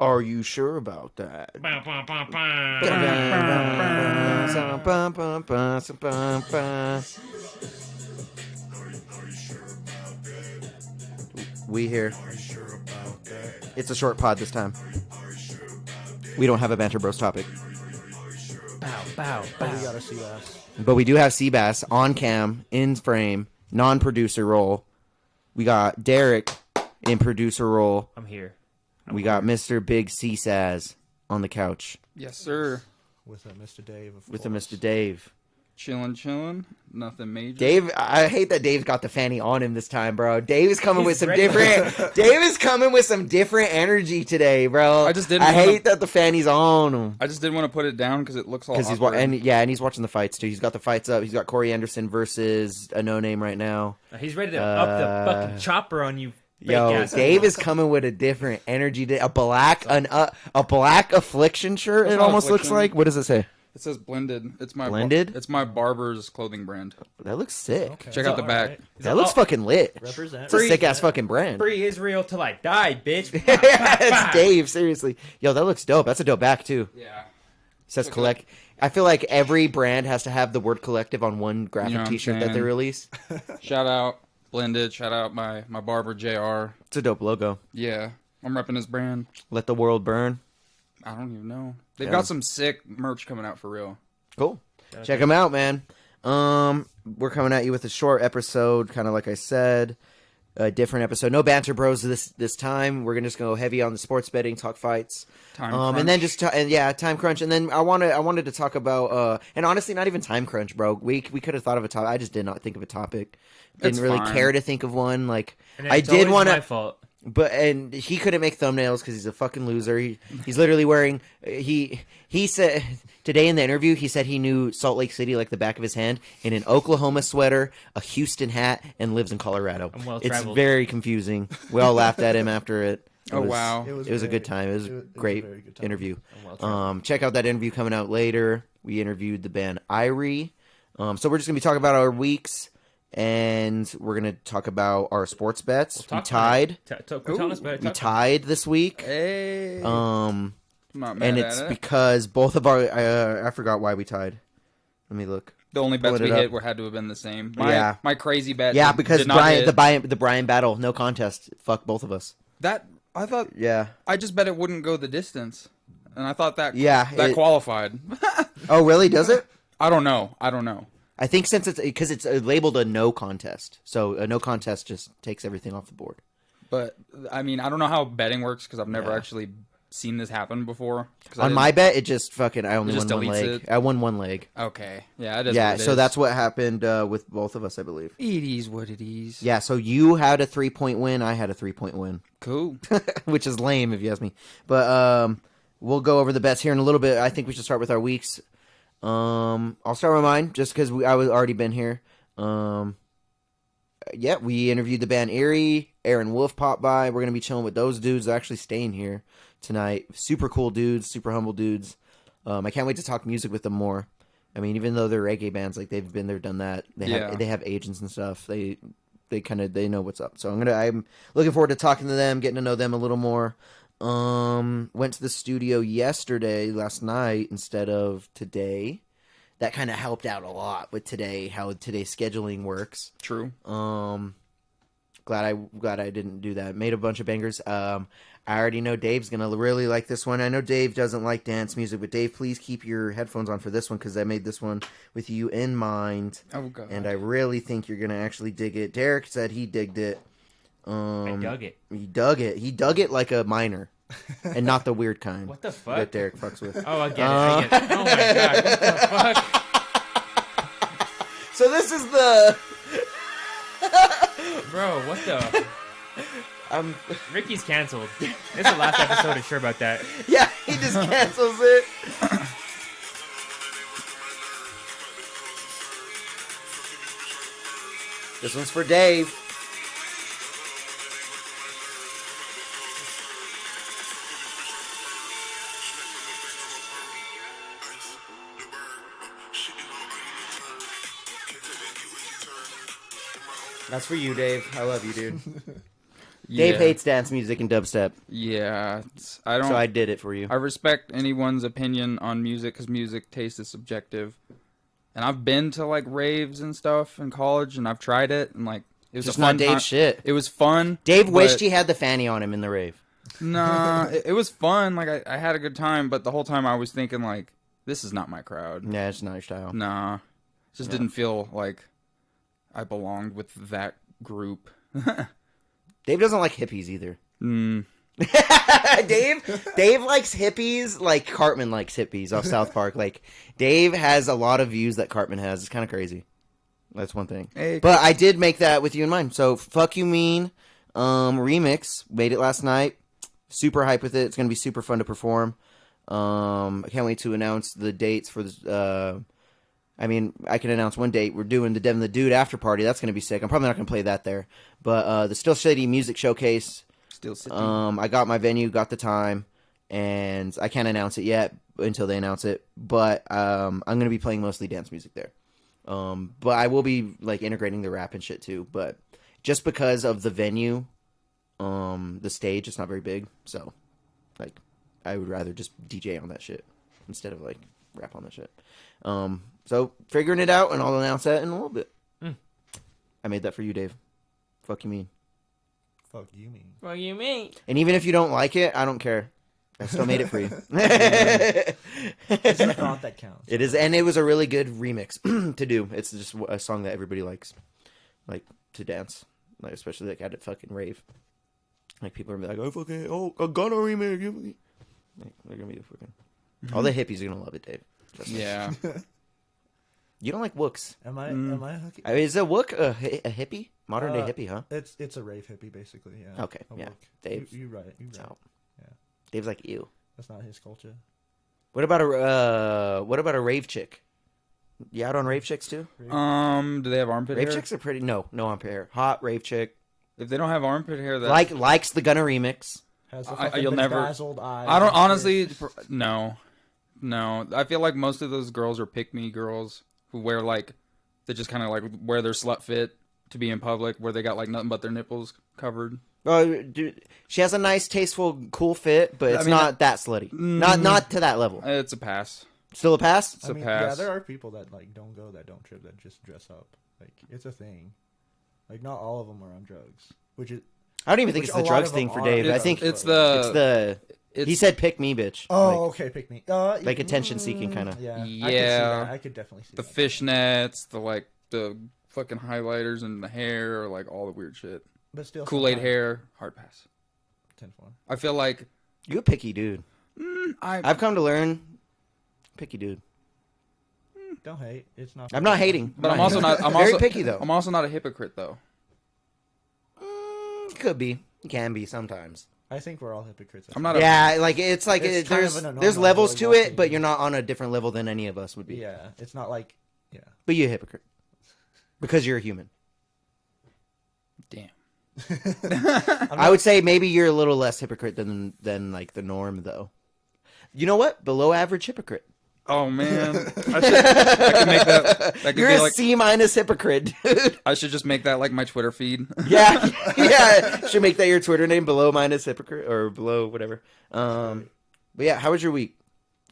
Are you sure about that? We here. It's a short pod this time. We don't have a Banter Bros topic. Bow, bow, But bow. we gotta see that. But we do have Seabass on cam, in frame, non-producer role. We got Deryk in producer role. I'm here. We got Mr. Big C-Saz on the couch Yes, sir. With Mr. Dave, of with course. a Mr. Dave. Chillin'. Nothing major. Dave, I hate that Dave's got the fanny on him this time, bro. Dave is coming He's with some ready. different. Dave is coming with some different energy today, bro. I just didn't I wanna- hate that the fanny's on him. I just didn't want to put it down because it looks all Because awkward. and he's watching the fights too. He's got the fights up. He's got Corey Anderson versus a no name right now. He's ready to up the fucking chopper on you. Yo, fake-ass Dave animals. is coming with a different energy. A black affliction shirt. It's It not almost looks affliction. like. What does it say? It says blended. It's my Blended? It's my barber's clothing brand. That looks sick. Okay. Check out the back. Alright. That looks fucking lit. Represent. It's a sick ass fucking brand. Free Israel till I die, bitch. It's Dave. Seriously, yo, that looks dope. That's a dope back too. Yeah. It says Look at collect. I feel like every brand has to have the word collective on one graphic You know what I'm T-shirt that they saying? release. Shout out blended. Shout out my barber JR. It's a dope logo. Yeah. I'm repping his brand. Let the world burn. I don't even know. They've Yeah. got some sick merch coming out for real. Cool. Check them out, man. We're coming at you with a short episode, kind of like I said, a different episode. No banter bros this time. We're gonna just go heavy on the sports betting, talk fights, and then just time crunch. And then I wanted to talk about and honestly, not even time crunch, bro. We could have thought of a topic. I just did not think of a topic. Didn't It's really fine. care to think of one. Like And I it's did always want my to. fault. And he couldn't make thumbnails because he's a fucking loser. He's literally wearing he said today in the interview he said he knew Salt Lake City like the back of his hand in an Oklahoma sweater, a Houston hat, and lives in Colorado. I'm well It's traveled. very confusing. We all laughed at him after it. Oh, wow. It was a good time. It was a great very good time. interview. I'm well traveled. Check out that interview coming out later. We interviewed the band Irie. So we're just gonna be talking about our weeks. And we're gonna talk about our sports bets. We tied. Tell us better. We tied this week. Hey. Um, I'm not mad and at it's it. because both of our I forgot why we tied. Let me look. The only bets Pull we it hit up. had to have been the same. Yeah. My crazy bet. Yeah, did because not hit. the Brian battle, no contest. Fuck both of us. That I thought. Yeah. I just bet it wouldn't go the distance, and I thought that Yeah, qualified. Oh, really? Does it? I don't know. I think since it's because it's labeled a no contest, so a no contest just takes everything off the board. But I mean, I don't know how betting works because I've never Yeah. actually seen this happen before. 'Cause I On didn't- my bet, it just fucking I only It just won one deletes leg. it? I won one leg. Okay, yeah, it is. Yeah, what it so is. that's what happened with both of us, I believe. It is what it is. Yeah, so you had a 3-point win, I had a 3-point win. Cool. Which is lame if you ask me. But we'll go over the bets here in a little bit. I think we should start with our weeks. I'll start with mine just because I was already been here. Yeah, we interviewed the band Erie. Aaron Wolf popped by. We're gonna be chilling with those dudes. They're actually staying here tonight. Super cool dudes, super humble dudes. I can't wait to talk music with them more. I mean, even though they're reggae bands, like they've been there, done that. They have agents and stuff. They know what's up. So I'm looking forward to talking to them, getting to know them a little more. Went to the studio last night instead of today. That kind of helped out a lot with today, how today's scheduling works. True. Glad I didn't do that. Made a bunch of bangers. I already know Dave's gonna really like this one. I know Dave doesn't like dance music, but Dave, please keep your headphones on for this one because I made this one with you in mind, Oh god. and I really think you're gonna actually dig it. Deryk said he digged it. I dug it. He dug it. He dug it like a minor, and not the weird kind. What the fuck? That Deryk fucks with. Oh, I get it. I get it. Oh my god. What the fuck? So this is the. Bro, what the? I'm. Ricky's canceled. This is the last episode of Sure About That. Yeah, he just cancels it. This one's for Dave. That's for you, Dave. I love you, dude. Dave Yeah. hates dance music and dubstep, Yeah, I don't. so I did it for you. I respect anyone's opinion on music because music taste is subjective. And I've been to like raves and stuff in college, and I've tried it, and like it was Just a fun not Dave's time. shit. It was fun. Dave wished but- he had the fanny on him in the rave. Nah, it was fun. Like I had a good time, but the whole time I was thinking like, this is not my crowd. Yeah, it's not your style. Nah, just didn't feel like I belonged with that group. Dave doesn't like hippies either. Mm. Dave likes hippies like Cartman likes hippies off South Park. Like Dave has a lot of views that Cartman has. It's kind of crazy. That's one thing. Hey, But I did make that with you in mind. So Fuck You Mean remix. Made it last night. Super hype with it. It's gonna be super fun to perform. I can't wait to announce the dates for this. I mean, I can announce one date. We're doing the Devin the Dude after party. That's gonna be sick. I'm probably not gonna play that there. But the Still City Music Showcase. still sitting. I got my venue, got the time, and I can't announce it yet until they announce it. But I'm gonna be playing mostly dance music there. But I will be like integrating the rap and shit too. But just because of the venue, the stage, it's not very big. So, like, I would rather just DJ on that shit instead of like rap on that shit. So figuring it out, and I'll announce that in a little bit. I made that for you, Dave. Fuck you mean. Fuck you mean. What do you mean? And even if you don't like it, I don't care. I still made it for you. It's the thought that counts. It is, and it was a really good remix to do. It's just a song that everybody likes, like to dance, like especially like at a fucking rave. Like people are gonna be like, I'm gonna remix. Like, they're gonna be fucking. All the hippies are gonna love it, Dave. Trust me. Yeah. You don't like wooks. Am I hooky? Is a wook a hippie? Modern day hippie, huh? It's a rave hippie basically. Yeah. Okay, A yeah. wook. Dave. You right. You It's right. out. Yeah. Dave's like ew. That's not his culture. What about a rave chick? You out on rave chicks too? Do they have armpit Rave hair? chicks are pretty. No armpit hair. Hot rave chick. If they don't have armpit hair, that Likes the Gunna remix. Has a I- fucking you'll never- bedazzled eyes. I don't and honestly. shit. No. I feel like most of those girls are pick me girls who wear like they just kind of like wear their slut fit to be in public, where they got like nothing but their nipples covered. Oh, dude, she has a nice, tasteful, cool fit, but it's mean, not that slutty. Not to that level. It's a pass. Still a pass? It's a Yeah, pass. there are people that like don't go, that don't trip, that just dress up. Like it's a thing. Like not all of them are on drugs, which is. I don't even think Which it's a the lot drugs of thing them for are. Dave. I It's- think it's he it's- said pick me, bitch. Oh, Like, okay, pick me. like attention-seeking kinda. Yeah, I could see Yeah. that. I could definitely see the that. fishnets, the fucking highlighters and the hair, or like all the weird shit. But still, Kool-Aid sometimes- hair, hard pass. 10-4. I feel like you a picky dude. I've come to learn, picky dude. Don't hate. It's not. I'm not hating. but I'm also not. I'm very also picky though. I'm also not a hypocrite though. Could be, can be sometimes. I think we're all hypocrites. I'm not a- Yeah, like it's like It's kind of there's an there's normal levels to volleyball it, but team. you're not on a different level than any of us would be. Yeah, it's not like. Yeah. But you're a hypocrite because you're a human. Damn. I would say maybe you're a little less hypocrite than like the norm, though. You know what? Below average hypocrite. Oh man, I could make that. That could You're be a like. C minus hypocrite, dude. I should just make that like my Twitter feed. Yeah. Should make that your Twitter name, below minus hypocrite, or below whatever. But yeah, how was your week?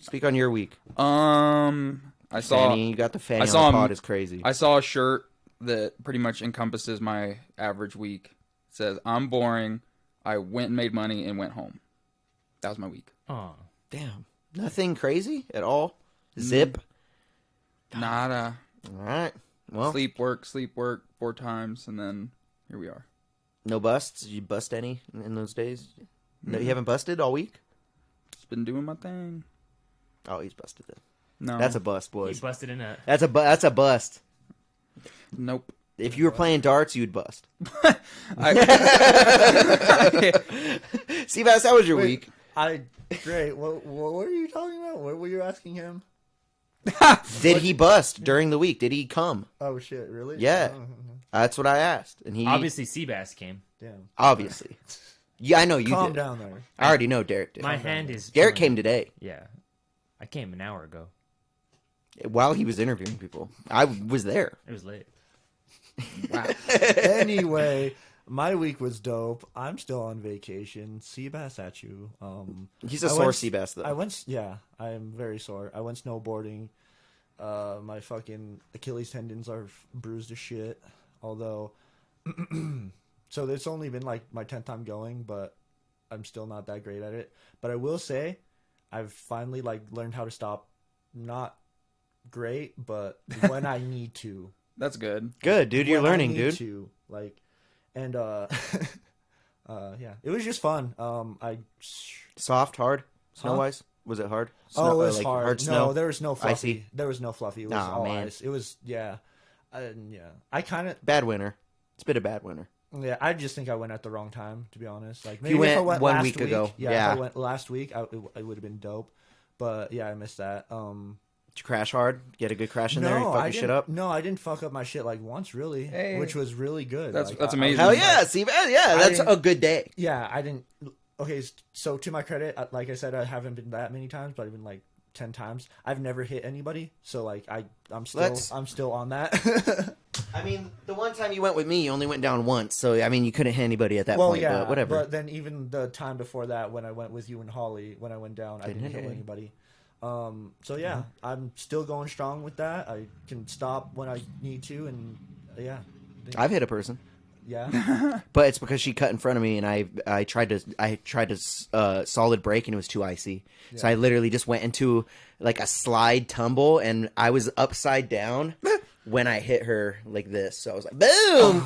Speak on your week. I saw. Fanny, you got the fanny I saw on the him- pod is crazy. I saw a shirt that pretty much encompasses my average week. It says, "I'm boring. I went and made money and went home." That was my week. Oh, Damn, nothing crazy at all. Zip. Nada. All right. Well, Sleep, work, 4 times, and then here we are. no busts. Did you bust any in those days? No, you haven't busted all week. Just been doing my thing. Oh, he's busted then. No, That's a bust, he boys. busted in a. That's a bust. nope. If you were playing darts, you'd bust. Seabass, how was your week? Great. What were you talking about? What were you asking him? Did he bust during the week? Did he come? Oh shit! Really? Yeah. Oh, That's what I asked, and he Obviously, Seabass came. damn. obviously. Yeah, I know you Calm did. down there. I already know Derek did. My hand is. Derek feeling- came today Yeah, I came an hour ago. while he was interviewing people. I was there. It was late. Wow. Anyway, My week was dope. I'm still on vacation. Seabass at you. He's a I sore went- sea bass though. I am very sore. I went snowboarding. My fucking Achilles tendons are bruised as shit. Although, so it's only been like my 10th time going, but I'm still not that great at it. But I will say, I've finally like learned how to stop. Not great, but when I need to. That's good. Good, dude. You're When I learning, need dude. to, like, and yeah, it was just fun. Soft, hard, snow Huh? wise. Was it hard? Oh, it was like, hard. snow. No, there was no fluffy. Icy? There was no fluffy. It was Aw, all man. ice. It was yeah. Yeah. I kind of Bad winter. It's been a bad winter. yeah. I just think I went at the wrong time, to be honest. Like You maybe if I went went one last week ago. Yeah, Yeah. if I went last week, it would have been dope. But yeah, I missed that. Did you crash hard? Get a good crash in there? You fuck I your didn't. shit up? No, I didn't fuck up my shit like once, really, Hey. which was really good. That's Like, amazing. Hell yeah, see, man, yeah, that's didn't- a good day. Yeah, I didn't. Okay, so to my credit, like I said, I haven't been that many times, but I've been like 10 times. I've never hit anybody, so like I'm still on that. I mean, the one time you went with me, you only went down once, so I mean, you couldn't hit anybody at that Well, point. yeah, but whatever. But then even the time before that, when I went with you and Holly, when I went down, I Didn't didn't hit hit anybody. anybody. So yeah, I'm still going strong with that. I can stop when I need to, and yeah, I've hit a person, yeah. but it's because she cut in front of me, and I tried to solid brake, and it was too icy. So I literally just went into like a slide tumble, and I was upside down when I hit her like this. So I was like, boom.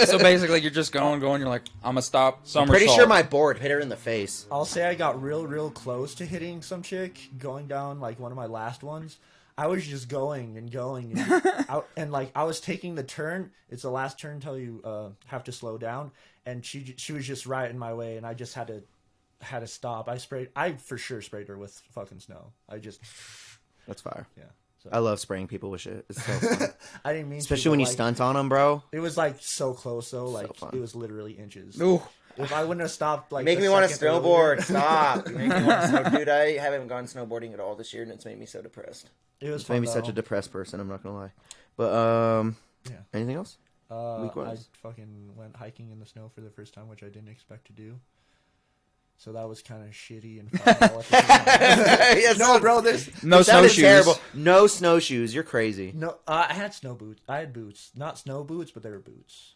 So basically, you're just going. You're like, I'm gonna stop. I'm pretty sure my board hit her in the face. I'll say I got real close to hitting some chick going down like one of my last ones. I was just going and and like I was taking the turn. It's the last turn until you have to slow down, and she was just right in my way, and I just had to stop. I for sure sprayed her with fucking snow. That's fire. Yeah. So. I love spraying people with shit. It's so fun. I didn't mean Especially to, when but, you like, stunt on them, bro. It was like so close though, like fun. it was literally inches. Ooh. If I wouldn't have stopped, like Make a me want to second snowboard. earlier- Stop. You make me want to snow. Dude, I haven't gone snowboarding at all this year, and it's made me so depressed. It was It's fun, made me such though. a depressed person. I'm not gonna lie. But Yeah. anything else? I week-wise? fucking went hiking in the snow for the first time, which I didn't expect to do. So that was kind of shitty and fun all at the same time. Yes, No, bro, this No it sounded snowshoes. terrible. No snowshoes. You're crazy. no. I had snow boots. I had boots, not snow boots, but they were boots.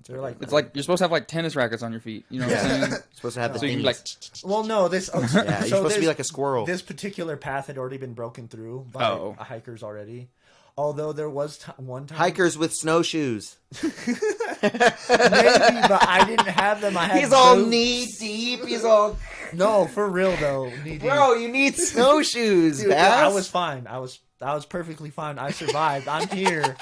They're like It's like you're supposed to have like tennis rackets on your feet. You know what I'm saying? You're supposed to have the So you thingies. can like. well, no, this. Oh, yeah, you're so supposed to be this- like a squirrel. This particular path had already been broken through by Oh. hikers already. Although there was one time Hikers with snowshoes. maybe, but I didn't have them. I had He's all boots. knee deep. He's all. No, for real though, knee deep. Bro, you need snowshoes, Dude, Bass. I was fine. I was perfectly fine. I survived. I'm here.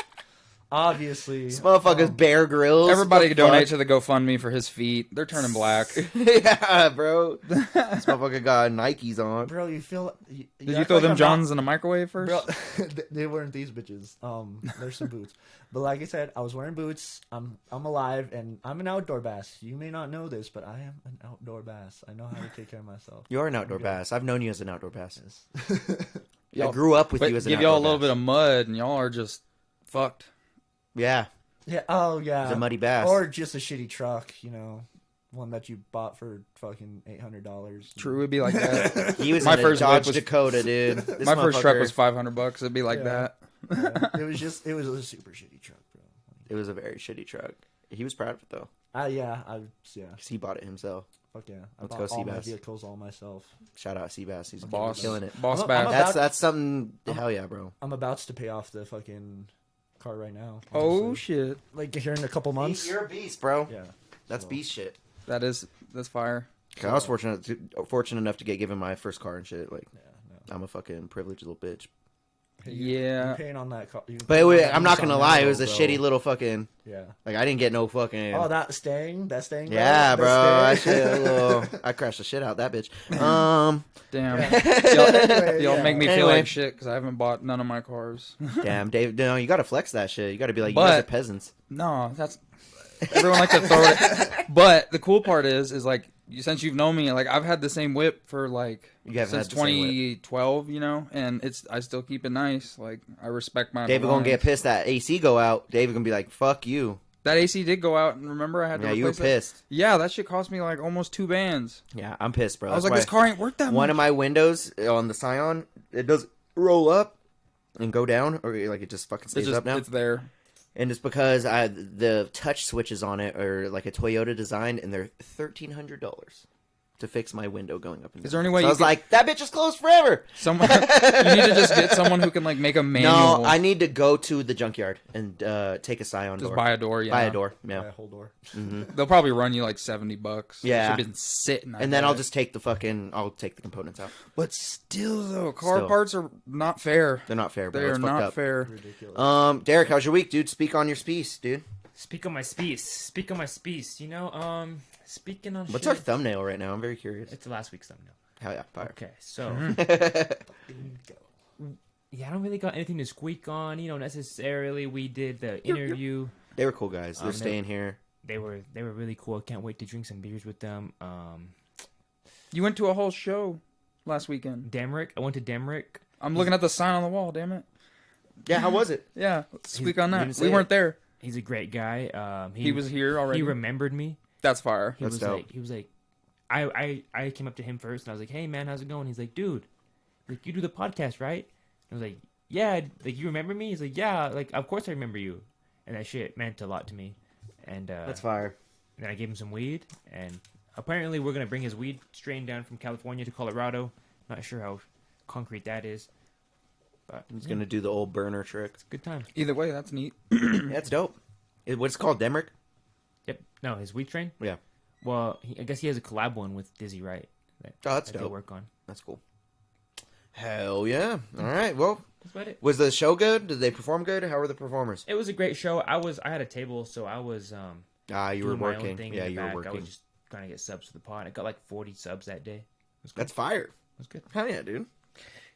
Obviously. This motherfucker's Bear Grylls. Everybody The can donate fuck? to the GoFundMe for his feet. They're turning black. Yeah, bro. This motherfucker got Nikes on. Bro, you feel Did you throw them Johns in a microwave first? Bro, they weren't these bitches. There's some boots. But like I said, I was wearing boots. I'm alive and I'm an outdoor bass. You may not know this, but I am an outdoor bass. I know how to take care of myself. You are an outdoor bass. I've known you as an outdoor bass. Yes. I grew up with But you as an give outdoor y'all a little bass. bit of mud, and y'all are just fucked. Yeah, Yeah. Oh yeah. he's a muddy bass. Or just a shitty truck, one that you bought for fucking $800. True, it'd be like that. He was My in a first Dodge whip was- Dakota, dude. This My first truck motherfucker- was $500. It'd be like Yeah. that. Yeah. It was a super shitty truck, bro. It was a very shitty truck. He was proud of it though, Yeah, because he bought it himself. fuck yeah. I Let's bought go all my Seabass. vehicles all myself. Shout out Seabass. He's Boss, killing it. boss I'm back. about- That's something. Hell yeah, bro. I'm about to pay off the fucking car right now. Oh honestly. shit, Like here in a couple months. You're a beast, bro. Yeah. That's so- beast shit. that's fire. 'Cause I was fortunate enough to get given my first car and shit. Like, Yeah, no. I'm a fucking privileged little bitch. Yeah. You're paying on that car. But I'm not gonna lie, it was a shitty little fucking. Yeah. Like, I didn't get no fucking. Oh, that Stang. Yeah, bro. I That I crashed the shit out of that bitch. Damn. Anyway, Y'all yeah. make me feel Anyway. like shit because I haven't bought none of my cars. Damn, Dave. No, you gotta flex that shit. You gotta be like, you But- guys are peasants. No, that's everyone likes to throw it. But the cool part is like since you've known me, like I've had the same whip for like You have since had the same whip. 2012, and I still keep it nice. Like I respect my. David gonna belongings. get pissed that AC go out. David gonna be like, "Fuck you." That AC did go out, and remember I had to Yeah, you were replace it? pissed. Yeah, that shit cost me like almost 2 bands. Yeah, I'm pissed, bro. I was That's like, this why car ain't worth that one much. of my windows on the Scion, it does roll up and go down, or like it just fucking stays up now. It's there. And it's because the touch switches on it are like a Toyota design, and they're $1,300 to fix my window going up and down. Is there any way So you I was can- like, that bitch is closed forever. Someone, you need to just get someone who can like make a manual. No, I need to go to the junkyard and take a Scion just door. buy a door. Yeah, Buy a door, Buy yeah. a whole door. They'll probably run you like $70. Yeah. Should've been sitting. And then I'll just take I'll take the components out. But still, though, car Still. parts are not fair. They're not fair, bro. They are It's fucked not up. fair. Ridiculous. Deryk, how's your week, dude? Speak on your piece, dude. Speak on my speech. You know, speaking on What's shit. our thumbnail right now? I'm very curious. It's the last week's thumbnail. Hell yeah, fire. Okay, so Go. yeah, I don't really got anything to squeak on. You know, necessarily. We did the interview. They were cool guys. They're They- staying here. They were really cool. Can't wait to drink some beers with them. You went to a whole show last weekend. Deryk. I went to Deryk. I'm looking at the sign on the wall. Damn it. Yeah, how was it? Yeah, let's speak on you that. didn't say We weren't it. there. He's a great guy. He was here already. He remembered me. That's fire. He That's was dope. like, I came up to him first and I was like, hey man, how's it going? He's like, dude, like you do the podcast, right? I was like, yeah, like you remember me? He's like, yeah, like of course I remember you. And that shit meant a lot to me. And That's fire. then I gave him some weed, and apparently we're gonna bring his weed strain down from California to Colorado. Not sure how concrete that is, but He's gonna do the old burner trick. good time. Either way, that's neat. Yeah, it's dope. What's it called, Deryk? Yep. No, his weed strain. Yeah. Well, I guess he has a collab one with Dizzy Wright. Oh, that's that they dope. work on. That's cool. Hell yeah. All right. Well, That's about it. was the show good? Did they perform good? How were the performers? It was a great show. I had a table, so I was You were doing my own working. thing Yeah, in the you were back. I working. was just trying to get subs for the pod. I got like 40 subs that day. It was good. That's fire. It was good. Hell yeah, dude.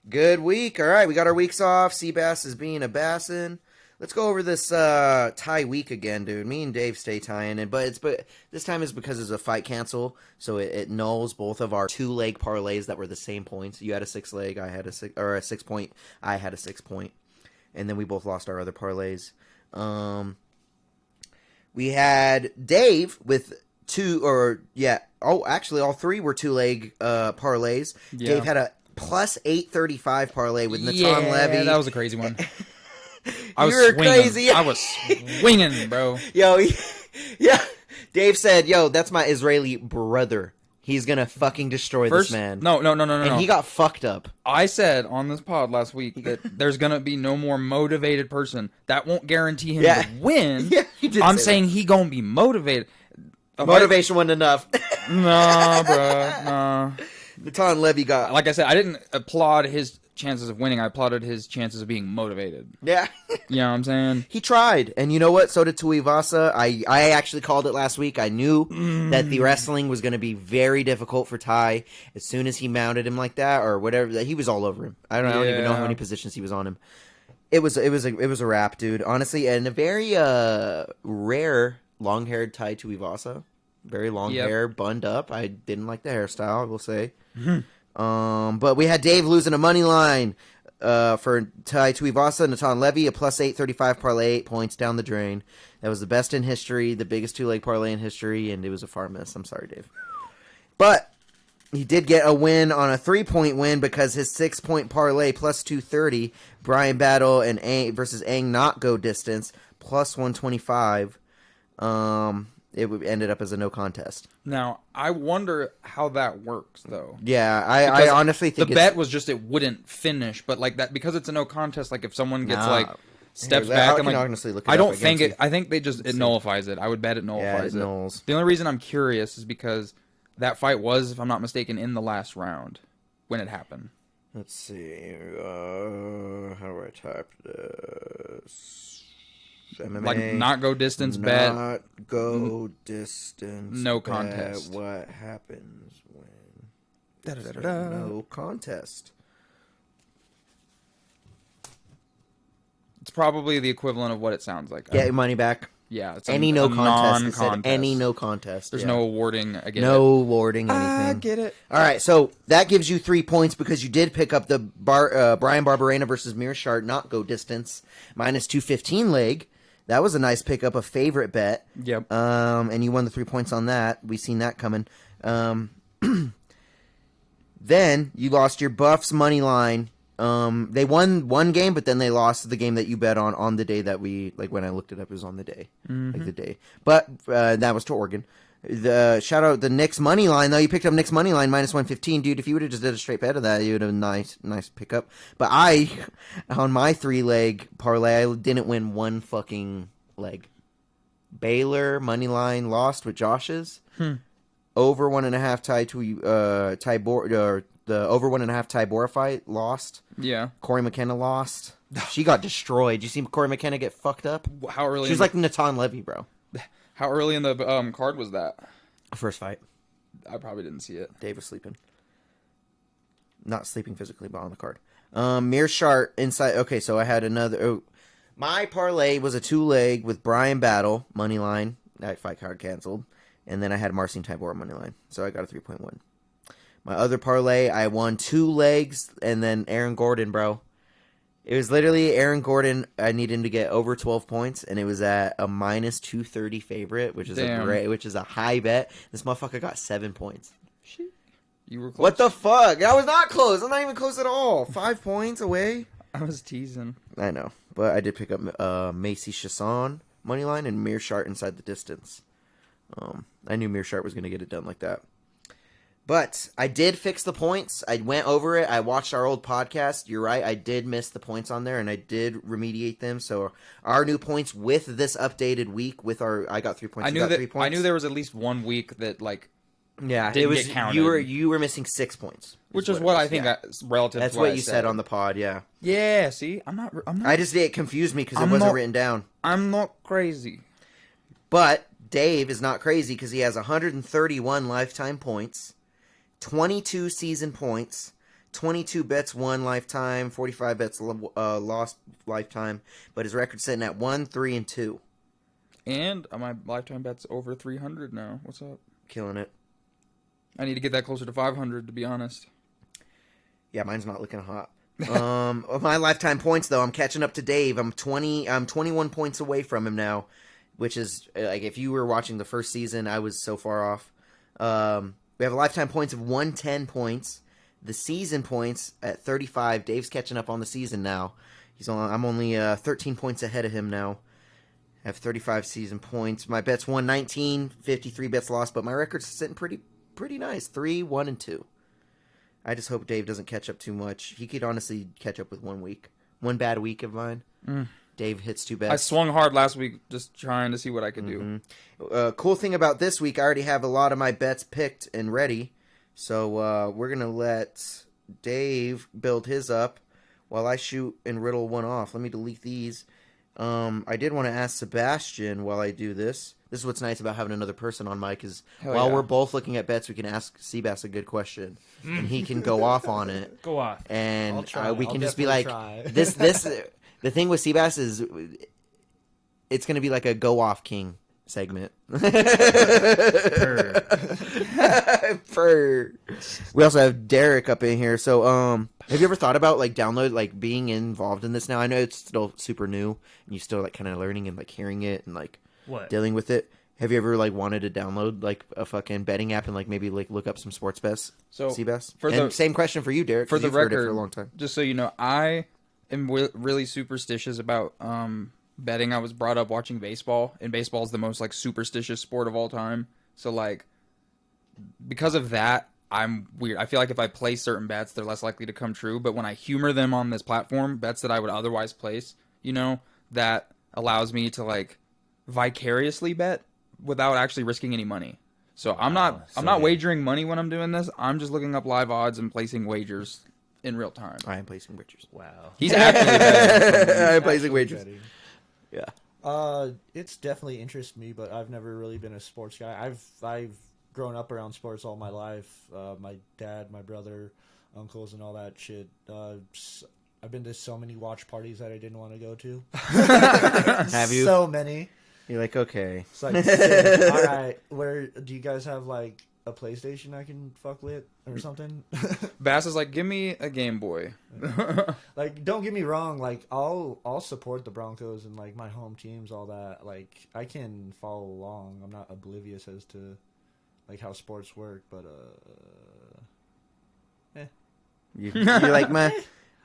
Good week. All right, we got our weeks off. Seabass is being a bassin'. Let's go over this tie week again, dude. Me and Dave stay tying it, but this time is because it's a fight cancel, so it nulls both of our 2-leg parlays that were the same points. You had a 6-leg, I had a 6 point, I had a 6 point, and then we both lost our other parlays. We had Dave with actually all 3 were 2-leg parlays. Yeah. Dave had a plus 835 parlay with Natan Yeah, Levy. that was a crazy one. You were crazy. I was swinging, bro. Yo, yeah. Dave said, "Yo, that's my Israeli brother. He's gonna fucking destroy First, this man." no. And he got fucked up. I said on this pod last week that there's gonna be no more motivated person. That won't guarantee him Yeah. to win. Yeah, you did. I'm say saying he gonna be motivated. that. Motivation wasn't enough. Nah, bro. Nah. Natan Levy got Like I said, I didn't applaud his chances of winning. I applauded his chances of being motivated. yeah. You know what I'm saying? He tried, and you know what? So did Tuivasa. I actually called it last week. I knew that the wrestling was going to be very difficult for Ty. As soon as he mounted him like that, or whatever, he was all over him. I don't even know how many positions he was on him. It was a wrap, dude. Honestly, and a very rare long-haired Ty Tuivasa. Very long hair, bunned up. I didn't like the hairstyle, I will say. But we had Dave losing a money line for Tai Tuivasa, Natan Levy, a plus 835 parlay, 8 points down the drain. That was the best in history, the biggest 2-leg parlay in history, and it was a far miss. I'm sorry, Dave. But he did get a win on a 3-point win because his 6-point parlay plus 230, Brian Battle and versus Aang not go distance, plus 125. It ended up as a no contest. Now, I wonder how that works, though. Yeah, I honestly think the bet was just it wouldn't finish, but like that because it's a no contest. Like if someone gets steps Here, back I and can like honestly look it I up don't against think you. it. I think they just it nullifies it. I would bet it nullifies it it. nulls. The only reason I'm curious is because that fight was, if I'm not mistaken, in the last round when it happened. Let's see. How do I type this? MMA, Like not go distance bet. Not go distance. No bet. contest. What happens when Da-da-da-da-da. no contest? It's probably the equivalent of what it sounds like. Get your money back. Yeah, it's Any a no contest. It said non-contest. any no contest. There's yeah. no awarding. I get no awarding anything. I get it. All right, so that gives you 3 points because you did pick up the Brian Barberena versus Mearshart not go distance minus 215 leg. That was a nice pickup, a favorite bet. Yep. And you won the 3 points on that. We seen that coming. Then you lost your Buffs money line. They won one game, but then they lost the game that you bet on the day that we, like, when I looked it up, it was on the day, like the day. But that was to Oregon. The shout out the Knicks money line though. You picked up Knicks money line -115, dude. If you would have just did a straight bet of that, you would have nice pickup. But I, on my 3-leg parlay, I didn't win one fucking leg. Baylor money line lost with Josh's. Over 1.5 the over 1.5 Tybora fight lost. Yeah. Corey McKenna lost. She got destroyed. You see Corey McKenna get fucked up? How early? She was like Natan Levy, bro. How early in the card was that? First fight. I probably didn't see it. Dave was sleeping. Not sleeping physically, but on the card. Mearshart inside. Okay, so I had another. Oh, my parlay was a 2-leg with Brian Battle money line. That fight card canceled, and then I had Marcin Tybura money line, so I got a 3.1. My other parlay, I won 2 legs, and then Aaron Gordon, bro. It was literally Aaron Gordon. I needed to get over 12 points, and it was at a -230 favorite, which is a high bet. This motherfucker got 7 points. You were close. What the fuck? I was not close. I'm not even close at all. 5 points away. I was teasing. I know, but I did pick up Macy Chasson moneyline and Mearshart inside the distance. I knew Mearshart was going to get it done like that. But I did fix the points. I went over it. I watched our old podcast. You're right. I did miss the points on there, and I did remediate them. So our new points with this updated week, with our, I got 3 points. I knew got that. 3 points. I knew there was at least 1 week that like. Yeah, didn't it was get counted. you were missing 6 points, Which is what I think relative. That's to what I you said on the pod. Yeah. Yeah. See, I'm not. I just it confused me because it I'm wasn't not- written down. I'm not crazy. But Dave is not crazy because he has 131 lifetime points, 22 season points, 22 bets won lifetime, 45 bets lost lifetime. But his record's sitting at 1, 3, and 2. And my lifetime bet's over 300 now. What's up? Killing it. I need to get that closer to 500, to be honest. Yeah, mine's not looking hot. My lifetime points though, I'm catching up to Dave. I'm 21 points away from him now, which is like if you were watching the first season, I was so far off. We have a lifetime points of 110 points. The season points at 35. Dave's catching up on the season now. I'm only 13 points ahead of him now. I have 35 season points. My bets won 19, 53 bets lost, but my record's sitting pretty nice. 3, 1, and 2. I just hope Dave doesn't catch up too much. He could honestly catch up with 1 week. 1 bad week of mine. Dave hits 2 bets. I swung hard last week just trying to see what I could do. Cool thing about this week, I already have a lot of my bets picked and ready. So we're going to let Dave build his up while I shoot and riddle one off. Let me delete these. I did want to ask Sebastian while I do this. This is what's nice about having another person on mic is while we're both looking at bets, we can ask Seabass a good question, and he can go off on it. Go off. And we can I'll just be definitely like, try. this. The thing with Seabass is it's going to be like a go off king segment. Purr. We also have Deryk up in here. So, have you ever thought about like being involved in this now? I know it's still super new and you still like kind of learning and like hearing it and like dealing with it. Have you ever like wanted to download like a fucking betting app and like maybe like look up some sports bets? So Seabass. for And the same question for you, Deryk. for the you've heard it record, for a long time. just so you know, I am really superstitious about betting. I was brought up watching baseball, and baseball is the most like superstitious sport of all time. So like, because of that, I'm weird. I feel like if I place certain bets, they're less likely to come true. But when I humor them on this platform, bets that I would otherwise place, you know, that allows me to like vicariously bet without actually risking any money. So I'm not wagering money when I'm doing this. I'm just looking up live odds and placing wagers in real time. I am placing wagers. Wow. He's actually betting. I'm placing wagers. Betting. Yeah. It's definitely interested me, but I've never really been a sports guy. I've grown up around sports all my life. My dad, my brother, uncles, and all that shit. I've been to so many watch parties that I didn't want to go to. Have you? So many. You're like, okay. It's like, sick. All right. Where do you guys have like a PlayStation I can fuck with or something. Bass is like, give me a Game Boy. Like, don't get me wrong. Like, I'll support the Broncos and like my home teams, all that. Like, I can follow along. I'm not oblivious as to like how sports work, but You're like, man.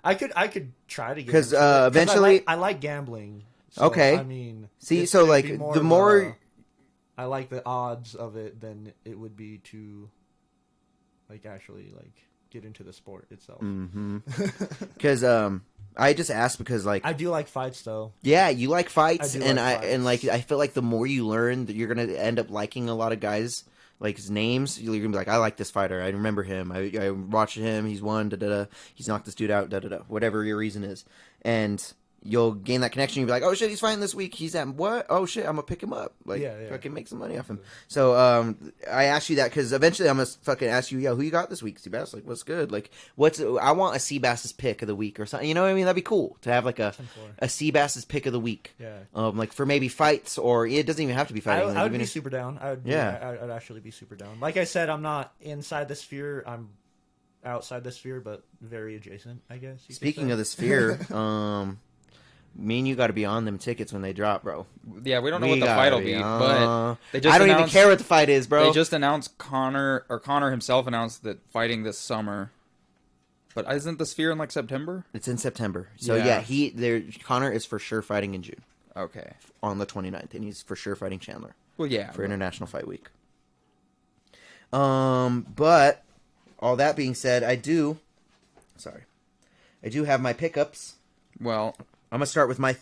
I could try to get 'Cause, into it. eventually- I like gambling. So, Okay. I mean, See, it's so gonna like be more the of more. a- I like the odds of it than it would be to like actually like get into the sport itself. Because I just asked because like I do like fights though. yeah, you like fights, I do and like and like fights. I feel like the more you learn, that you're gonna end up liking a lot of guys. Like his names, you're gonna be like, I like this fighter. I remember him. I watched him. He's won. Da da da. He's knocked this dude out. Da da da. Whatever your reason is, and you'll gain that connection. You'll be like, oh shit, he's fighting this week. He's at what? Oh shit, I'm gonna pick him up. Like, Yeah. fucking make some money off him. So I asked you that because eventually I'm gonna fucking ask you, yo, who you got this week, Seabass? Like, what's good? Like, I want a Seabass's pick of the week or something. You know what I mean? That'd be cool to have like a 10-4. Seabass's pick of the week. Yeah. Like for maybe fights or it doesn't even have to be fighting. I like, would even be if- super down. Yeah. I'd actually be super down. Like I said, I'm not inside the sphere. I'm outside the sphere, but very adjacent, I guess. Speaking of the sphere, me and you got to be on them tickets when they drop, bro. Yeah, we don't know We what the gotta fight will be be, on. but they just I don't even announced- care what the fight is, bro. They just announced Connor himself announced that fighting this summer. But isn't the Sphere in like September? It's in September, so Yeah. Connor is for sure fighting in June Okay. on the 29th, and he's for sure fighting Chandler Well, yeah. for International Fight Week. But all that being said, I do have my pickups. Well, I'm gonna start with my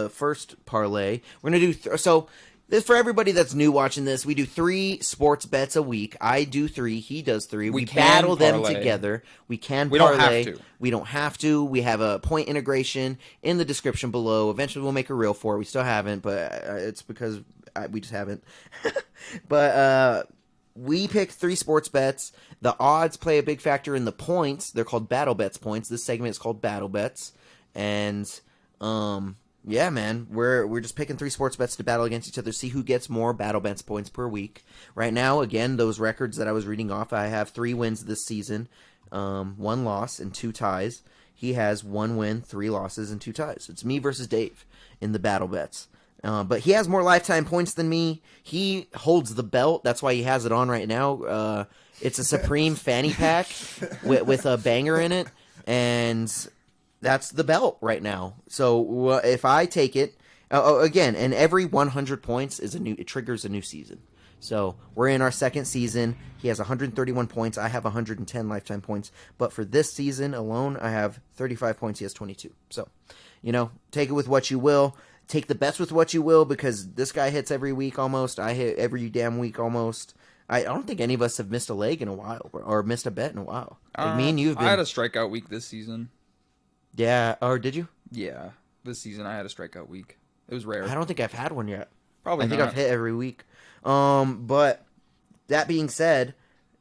first parlay. We're gonna do so. This for everybody that's new watching this. We do 3 sports bets a week. I do 3. He does 3. We can battle them parlay. together. We can We don't parlay. have to. We don't have to. We have a point integration in the description below. Eventually, we'll make a reel for it. We still haven't, but it's because we just haven't. But we pick 3 sports bets. The odds play a big factor in the points. They're called battle bets points. This segment is called battle bets, and yeah, man, we're just picking 3 sports bets to battle against each other, see who gets more battle bets points per week. Right now, again, those records that I was reading off, I have 3 wins this season, 1 loss and 2 ties. He has 1 win, 3 losses, and 2 ties. It's me versus Dave in the battle bets. But he has more lifetime points than me. He holds the belt. That's why he has it on right now. It's a Supreme fanny pack with a banger in it, and that's the belt right now. So if I take it again, and every 100 points it triggers a new season. So we're in our second season. He has 131 points. I have 110 lifetime points. But for this season alone, I have 35 points. He has 22. So, take it with what you will. Take the bets with what you will, because this guy hits every week almost. I hit every damn week almost. I don't think any of us have missed a leg in a while or missed a bet in a while. Like me and you have been. I had a strikeout week this season. Yeah, or did you? Yeah, this season I had a strikeout week. It was rare. I don't think I've had one yet. Probably I think not. I've hit every week. But that being said,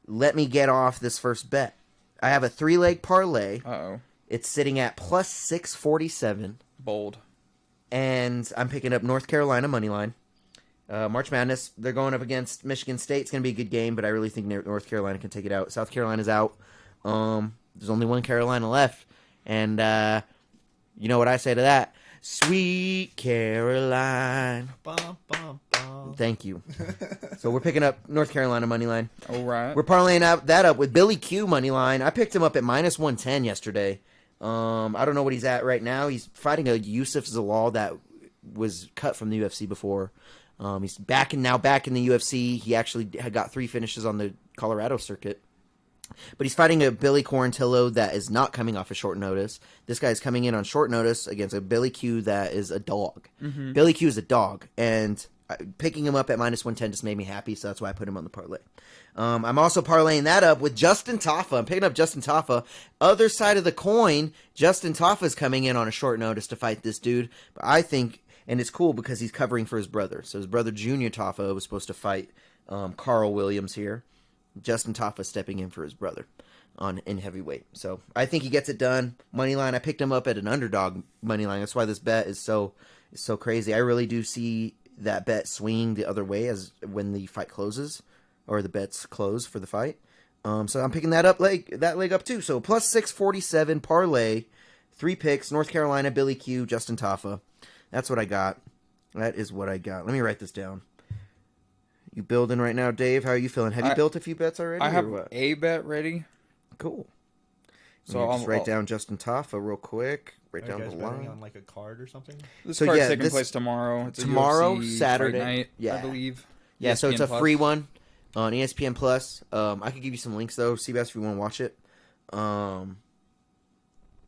let me get off this first bet. I have a 3-leg parlay. Uh-oh. It's sitting at plus 647, Bold. and I'm picking up North Carolina money line. March Madness, they're going up against Michigan State. It's going to be a good game, but I really think North Carolina can take it out. South Carolina's out. There's only one Carolina left, and you know what I say to that? Sweet Caroline. Bum, bum, bum. Thank you. So we're picking up North Carolina money line. All right. We're parlaying that up with Billy Q money line. I picked him up at minus 110 yesterday. I don't know what he's at right now. He's fighting a Yusuf Zalal that was cut from the UFC before. He's back in the UFC. He actually had got 3 finishes on the Colorado circuit. But he's fighting a Billy Quarantillo that is not coming off a short notice. This guy's coming in on short notice against a Billy Q that is a dog. Mm-hmm. Billy Q is a dog, and picking him up at minus 110 just made me happy, so that's why I put him on the parlay. I'm also parlaying that up with Justin Taffa. I'm picking up Justin Taffa. Other side of the coin, Justin Taffa's coming in on a short notice to fight this dude. But I think, and it's cool because he's covering for his brother. So his brother, Junior Taffa, was supposed to fight Carl Williams here. Justin Taffa stepping in for his brother in heavyweight. So I think he gets it done. Money line, I picked him up at an underdog money line. That's why this bet is so crazy. I really do see that bet swinging the other way as when the fight closes. or the bets close for the fight. So I'm picking that leg up too. So plus 647 parlay, 3 picks: North Carolina, Billy Q, Justin Taffa. That's what I got. That is what I got. Let me write this down. You building right now, Dave? How are you feeling? Have you built a few bets already? I have or what? a bet ready. Cool. So I'll I'll just write down Justin Taffa real quick. Write Are you down guys the betting line. on like a card or something? This So, card's yeah, taking this- place tomorrow. It's a tomorrow, UFC Saturday. fight night, Yeah. I believe. Yeah, so it's a ESPN free Plus. one on ESPN Plus. I could give you some links though, CBS, if you want to watch it.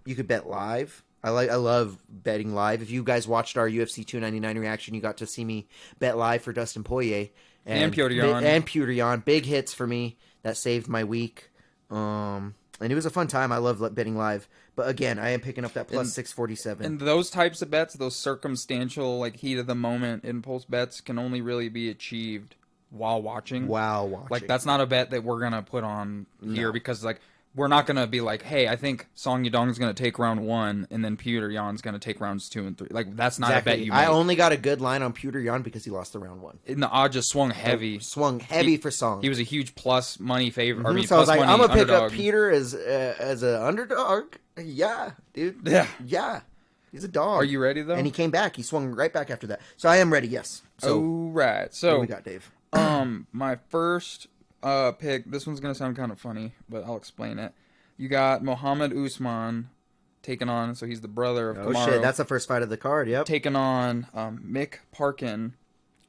You could bet live. I love betting live. If you guys watched our UFC 299 reaction, you got to see me bet live for Dustin Poirier And Petr Yan. And Petr Yan. Big hits for me that saved my week. And it was a fun time. I love betting live. But again, I am picking up that plus 647. And those types of bets, those circumstantial, like heat of the moment impulse bets, can only really be achieved while watching. Wow, watching. Like that's not a bet that we're gonna put on here because like we're not gonna be like, hey, I think Song Yadong's gonna take round 1 and then Petr Yan's gonna take rounds 2 and 3. Like that's not a bet you make. I only got a good line on Petr Yan because he lost the round 1. And the odd just swung heavy. Swung heavy for Song. He was a huge plus money favor. I mean, So I was plus like, money I'm gonna pick underdog. up Peter as an underdog. Yeah, dude. Yeah. Yeah. He's a dog. Are you ready though? And he came back. He swung right back after that. So I am ready. Yes. So Oh right. what So we got, Dave? my first pick. This one's gonna sound kind of funny, but I'll explain it. You got Muhammad Usman taking on. So he's the brother of Oh Kamaru. shit, that's the first fight of the card. Yep. Taking on Mick Parkin,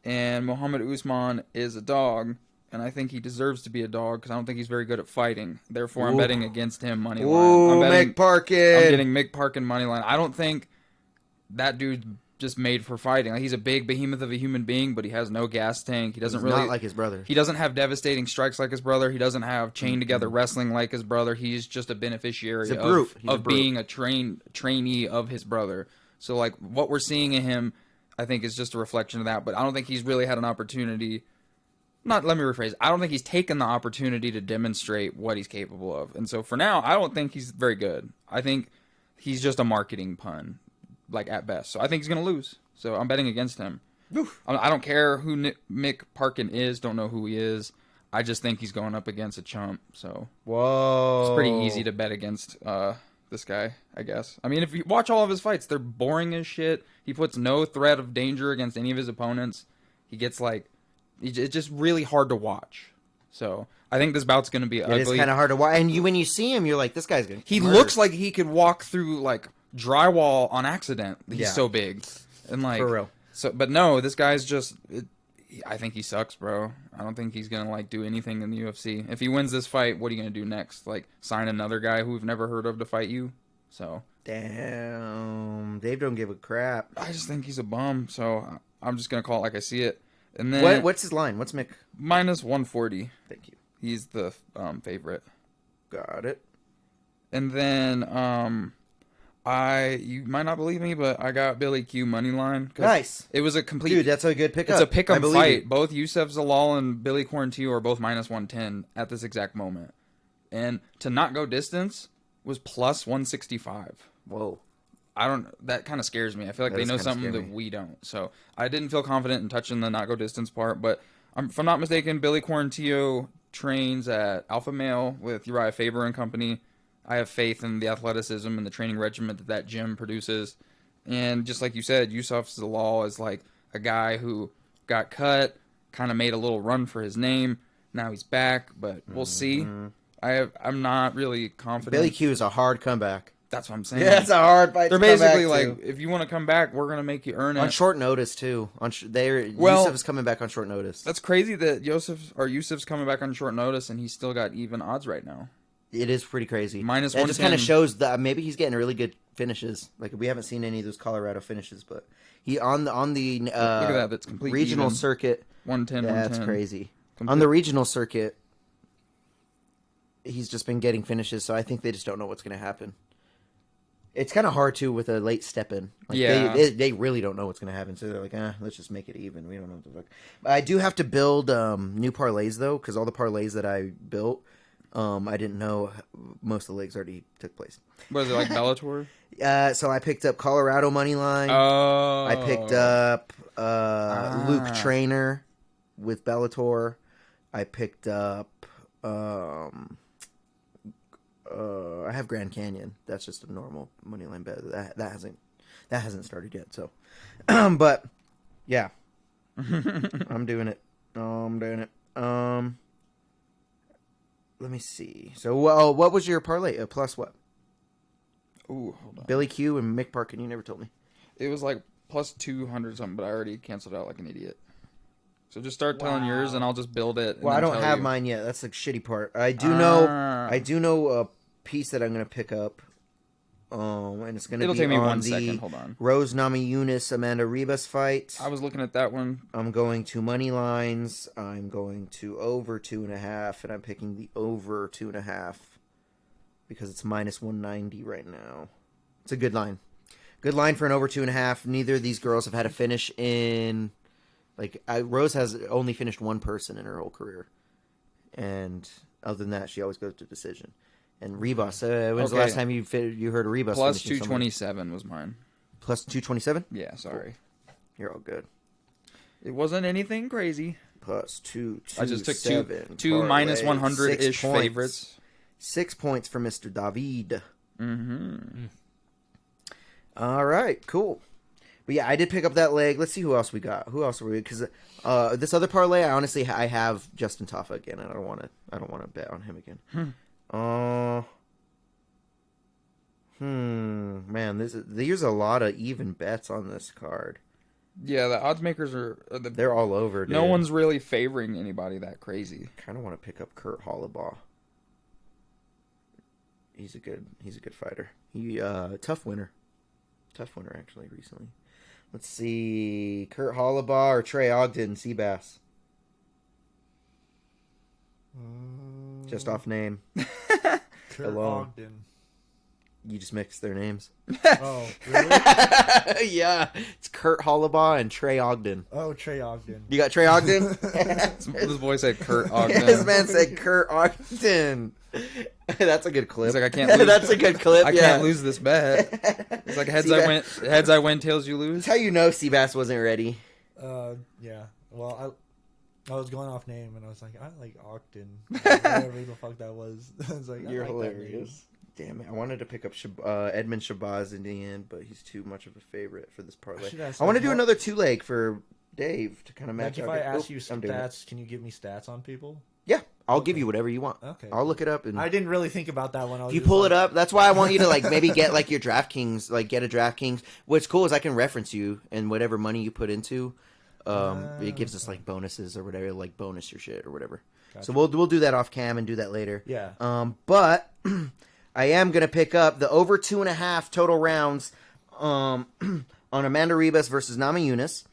and Muhammad Usman is a dog, and I think he deserves to be a dog because I don't think he's very good at fighting. Therefore, I'm Ooh. betting against him money line. Ooh, I'm betting, Mick Parkin. I'm getting Mick Parkin money line. I don't think that dude's just made for fighting. Like, he's a big behemoth of a human being, but he has no gas tank. He doesn't He's really not like his brother. He doesn't have devastating strikes like his brother. He doesn't have chain Mm-hmm. together wrestling like his brother. He's just a beneficiary He's a brute. He's a of brute. being a trainee of his brother. So like what we're seeing in him, I think is just a reflection of that. But I don't think he's really had an opportunity. Let me rephrase. I don't think he's taken the opportunity to demonstrate what he's capable of. And so for now, I don't think he's very good. I think he's just a marketing pun, like at best. So I think he's gonna lose. So I'm betting against him. I don't care who Mick Parkin is. Don't know who he is. I just think he's going up against a chump. So Whoa. it's pretty easy to bet against this guy, I guess. I mean, if you watch all of his fights, they're boring as shit. He puts no threat of danger against any of his opponents. He gets it's just really hard to watch. So I think this bout's going to be ugly. It is kind of hard to watch. And when you see him, you're like, this guy's gonna. He murder. looks like he could walk through like drywall on accident. He's Yeah. so big, and like For real. So, but no, this guy's just. I think he sucks, bro. I don't think he's gonna like do anything in the UFC. If he wins this fight, what are you gonna do next? Like sign another guy who we've never heard of to fight you? So Damn. Dave don't give a crap. I just think he's a bum. So I'm just gonna call it like I see it. And then What's his line? What's Mick? minus 140. Thank you. He's the favorite. Got it. And then you might not believe me, but I got Billy Q money line. Nice. It was a complete. Dude, that's a good pickup. It's a pick 'em I believe fight. you. Both Yusef Zalal and Billy Quarantillo are both minus 110 at this exact moment. And to not go distance was plus 165. Whoa. That kind of scares me. I feel like That they does know kinda something scare that me. we don't. So I didn't feel confident in touching the not go distance part. But if I'm not mistaken, Billy Quarantillo trains at Alpha Male with Uriah Faber and company. I have faith in the athleticism and the training regimen that gym produces. And just like you said, Yusuf Zalal is like a guy who got cut, kind of made a little run for his name. Now he's back, but we'll see. I'm not really confident. Billy Q is a hard comeback. That's what I'm saying. Yeah, it's a hard fight. They're to come basically back like, to. if you want to come back, we're gonna make you earn it. On short notice too. Well- Yusuf is coming back on short notice. That's crazy that Yusuf's coming back on short notice, and he's still got even odds right now. It is pretty crazy. Minus That just kind 110. of shows that maybe he's getting really good finishes. Like we haven't seen any of those Colorado finishes, but he on the Look at that, that's complete regional even. circuit. 110, Yeah, that's 110. crazy. Complete- On the regional circuit, he's just been getting finishes, so I think they just don't know what's going to happen. It's kind of hard too with a late step in. Like Yeah. they really don't know what's going to happen, so they're like, let's just make it even. We don't know what the fuck. I do have to build new parlays though, because all the parlays that I built, I didn't know most of the legs already took place. Was it like Bellator? So I picked up Colorado money line. Oh, I picked up Ah. Luke Trainer with Bellator. I picked up. I have Grand Canyon. That's just a normal money line bet. That hasn't started yet. So, but yeah, I'm doing it. Let me see. So, what was your parlay? Plus what? Ooh, hold on. Billy Q and Mick Parkin. You never told me. It was like plus 200 something, but I already canceled out like an idiot. So just start telling yours, and I'll just build it. And Well, I then don't tell have you. mine yet. That's the shitty part. I do know a piece that I'm going to pick up. And it's going to be It'll take me on 1 the second. Hold on. Rose Namajunas Amanda Ribas fight. I was looking at that one. I'm going to money lines. I'm going to over 2.5, and I'm picking the over 2.5 because it's minus 190 right now. It's a good line. Good line for an over 2.5. Neither of these girls have had a finish in. Rose has only finished one person in her whole career, and other than that, she always goes to decision. And Ribas, when's the last time you heard of Ribas? Plus finishing somebody? 227 was mine. Plus 227? Yeah, sorry. You're all good. It wasn't anything crazy. Plus 227. I just took two minus 100-ish favorites. 6 points for Mr. David. Mm-hmm. All right, cool. But yeah, I did pick up that leg. Let's see who else we got. Who else are we? Because this other parlay, I have Justin Taffa again, and I don't want to bet on him again. Man, there's a lot of even bets on this card. Yeah, the odds makers are They're all over. Dude. No one's really favoring anybody that crazy. Kind of want to pick up Kurt Hollabaugh. He's a good fighter. He tough winner actually recently. Let's see, Kurt Hollabaugh or Trey Ogden, Seabass. Just off name. Kurt alone. Ogden. You just mixed their names. Oh, really? Yeah, it's Kurt Hollabaugh and Trey Ogden. Oh, Trey Ogden. You got Trey Ogden? This boy said Kurt Ogden. This man said Kurt Ogden. That's a good clip. He's like, I can't lose. That's a good clip. I can't lose this bet. It's like heads I win, tails you lose. That's how you know Seabass wasn't ready. Yeah. Well, I was going off name, and I was like, I like Ogden. Whatever the fuck that was. I was like, You're I like that name. hilarious. Damn it. I wanted to pick up Edmund Shabazz in the end, but he's too much of a favorite for this parlay. I want to do another 2-leg for Dave to kind of match Like, out. if I ask you I'm doing it. stats, can you give me stats on people? Yeah, I'll give you whatever you want. Okay. I'll look it up. And I didn't really think about that one. if you pull it up, that's why I want you to maybe get your DraftKings, get a DraftKings. What's cool is I can reference you and whatever money you put into. It gives us bonuses or whatever, bonus your shit or whatever. Gotcha. So we'll do that off cam and do that later. Yeah. But I am gonna pick up the over 2.5 total rounds on Amanda Ribas versus Namajunas.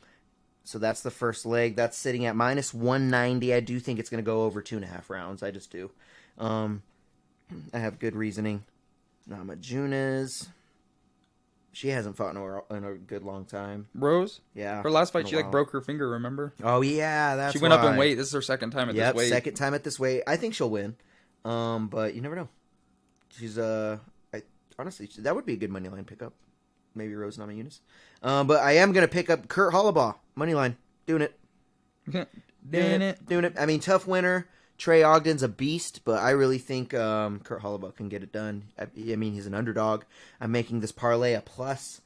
So that's the first leg. That's sitting at minus 190. I do think it's gonna go over 2.5 rounds. I just do. I have good reasoning. Namajunas. She hasn't fought in a good long time. Rose? Yeah. Her last fight, been a she while. broke her finger, remember? Oh, yeah, that's She went up in why. weight. This is her second time at this weight. Second time at this weight. I think she'll win. But you never know. She's, honestly, that would be a good money line pickup. Maybe Rose Namajunas. But I am going to pick up Kurt Hollabaugh. Money line. Doing it. Doing it. I mean, tough winner. Trey Ogden's a beast, but I really think Kurt Hollabaugh can get it done. I mean, he's an underdog. I'm making this parlay a plus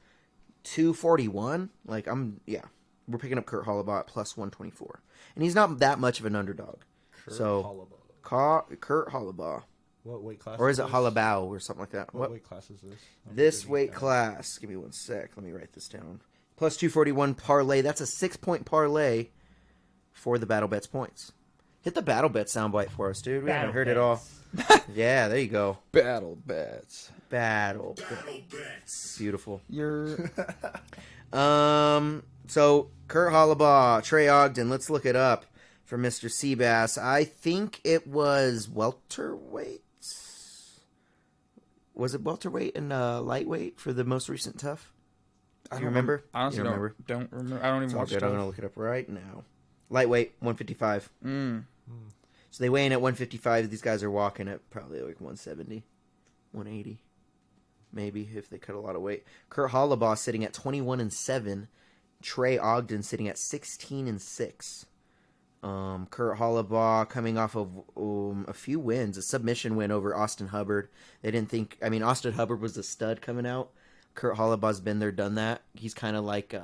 241. We're picking up Kurt Hollabaugh at plus 124. And he's not that much of an underdog. Kurt Hollabaugh. What weight class? Or is it Hollabaugh or something like that? What weight class is this? This weight class. Give me 1 sec. Let me write this down. Plus 241 parlay. That's a 6-point parlay for the Battle Bets points. Hit the Battle Bet soundbite for us, dude. We haven't heard it all. Yeah, there you go. Battle bets. Battle Bets. Beautiful. You're... So, Kurt Hollabaugh, Trey Ogden, let's look it up for Mr. Seabass. I think it was welterweight. Was it welterweight and lightweight for the most recent tough? Do you remember? Honestly, you remember? Don't remember. I don't even watch Good. I'm stuff. going to look it up right now. Lightweight, 155. So they weigh in at 155. These guys are walking at probably 170, 180. Maybe if they cut a lot of weight. Kurt Hollabaugh sitting at 21-7. Trey Ogden sitting at 16-6. Kurt Hollabaugh coming off of a few wins, a submission win over Austin Hubbard. They didn't think. I mean, Austin Hubbard was a stud coming out. Kurt Hollabaugh's been there, done that. He's kind of like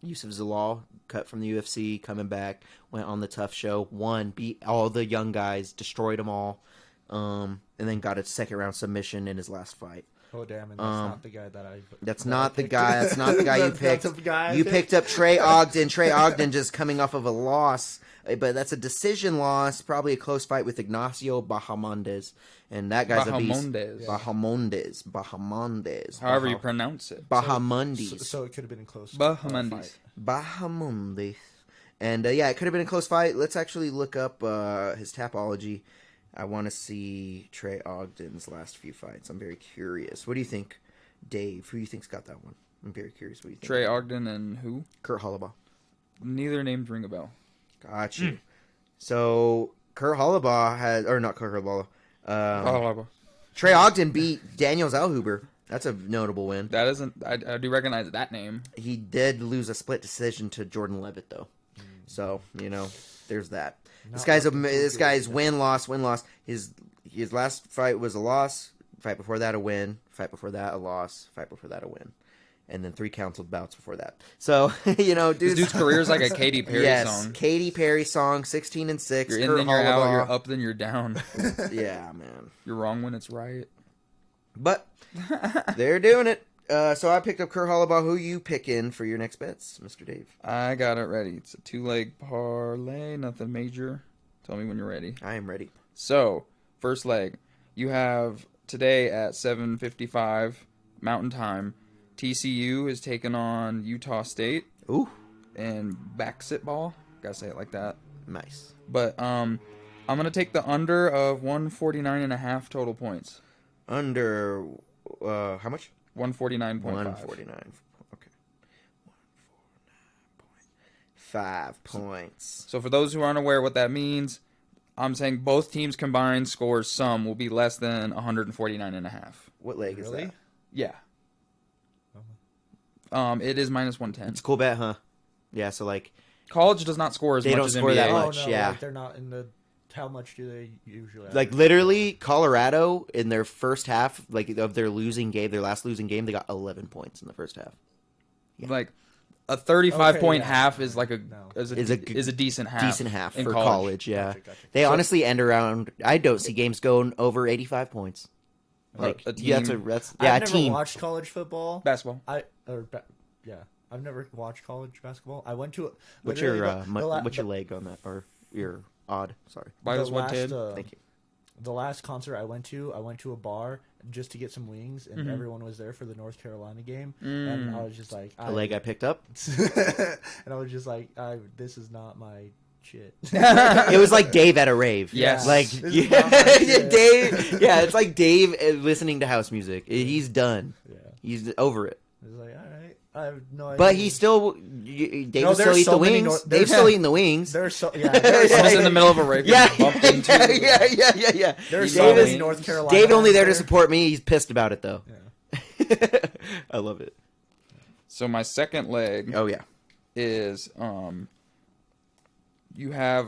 Yusuf Zalal, cut from the UFC, coming back, went on the tough show, won, beat all the young guys, destroyed them all, and then got a second round submission in his last fight. Oh damn! And that's not the guy that I. That's not the guy. That's not the guy you picked. That's the guy You picked up Trey Ogden. Trey Ogden just coming off of a loss, but that's a decision loss. Probably a close fight with Ignacio Bahamondes, and that guy's a beast. Bahamondes. However you pronounce it. Bahamondes. So it could have been a close. Bahamondes. Bahamondes. And yeah, it could have been a close fight. Let's actually look up his Tapology. I want to see Trey Ogden's last few fights. I'm very curious. What do you think, Dave? Who do you think's got that one? I'm very curious. What do you think? Trey Ogden and who? Kurt Hollabaugh. Neither names ring a bell. Got you. So Kurt Hollabaugh had, or not Kurt Hollabaugh. Trey Ogden beat Daniel Zellhuber. That's a notable win. That isn't. I do recognize that name. He did lose a split decision to Jordan Levitt, though. So there's that. This guy's win loss. His last fight was a loss. Fight before that a win. Fight before that a loss. Fight before that a win, and then 3 canceled bouts before that. So this dude's career is like a Katy Perry song. Katy Perry song. 16-6. You're in, then you're out. You're up, then you're down. Yeah, man. You're wrong when it's right. But they're doing it. So I picked up Kurt Hollabaugh. Who you picking for your next bets, Mr. Dave? I got it ready. It's a 2-leg parlay, nothing major. Tell me when you're ready. I am ready. So, first leg. You have today at 7:55 Mountain Time. TCU is taking on Utah State. Ooh. And basketball. Gotta say it like that. Nice. But I'm going to take the under of 149.5 total points. Under, how much? 149.5. 149. Okay. 149.5 points. So for those who aren't aware what that means, I'm saying both teams combined scores sum will be less than 149.5. What leg is that? Yeah. It is minus 110. It's a cool bet, huh? Yeah, so like college does not score as they much don't as score NBA. that Oh much. no, yeah. like they're not in the. How much do they usually? Like literally, Colorado in their first half, like of their losing game, their last losing game, they got 11 points in the first half. Yeah. Like a 35-point half is like a Is a decent half. Decent half in for college. Yeah. Gotcha. They honestly end around. I don't see games going over 85 points. Like a team. yeah, I've a never team. watched college football. Basketball. I've never watched college basketball. I went to. What's your leg on that or your odd? Sorry. Minus 110. Thank you. The last concert I went to a bar just to get some wings, and everyone was there for the North Carolina game, and I was just like, The leg I picked up. and I was just like, this is not my shit. It was like Dave at a rave. Yes. Like This is not my shit. Dave. Yeah, it's like Dave listening to house music. He's done. Yeah. He's over it. It's like, all right, I have no idea. But he still, Dave No, was still there's eating so the many wings. Nor- Dave's still eating the wings. There's so I was in the middle of a rave. Yeah, And bumped into. yeah. there's You so know many me. North Carolina. Dave only there to there. support me. He's pissed about it though. Yeah. I love it. So my second leg Oh yeah. is you have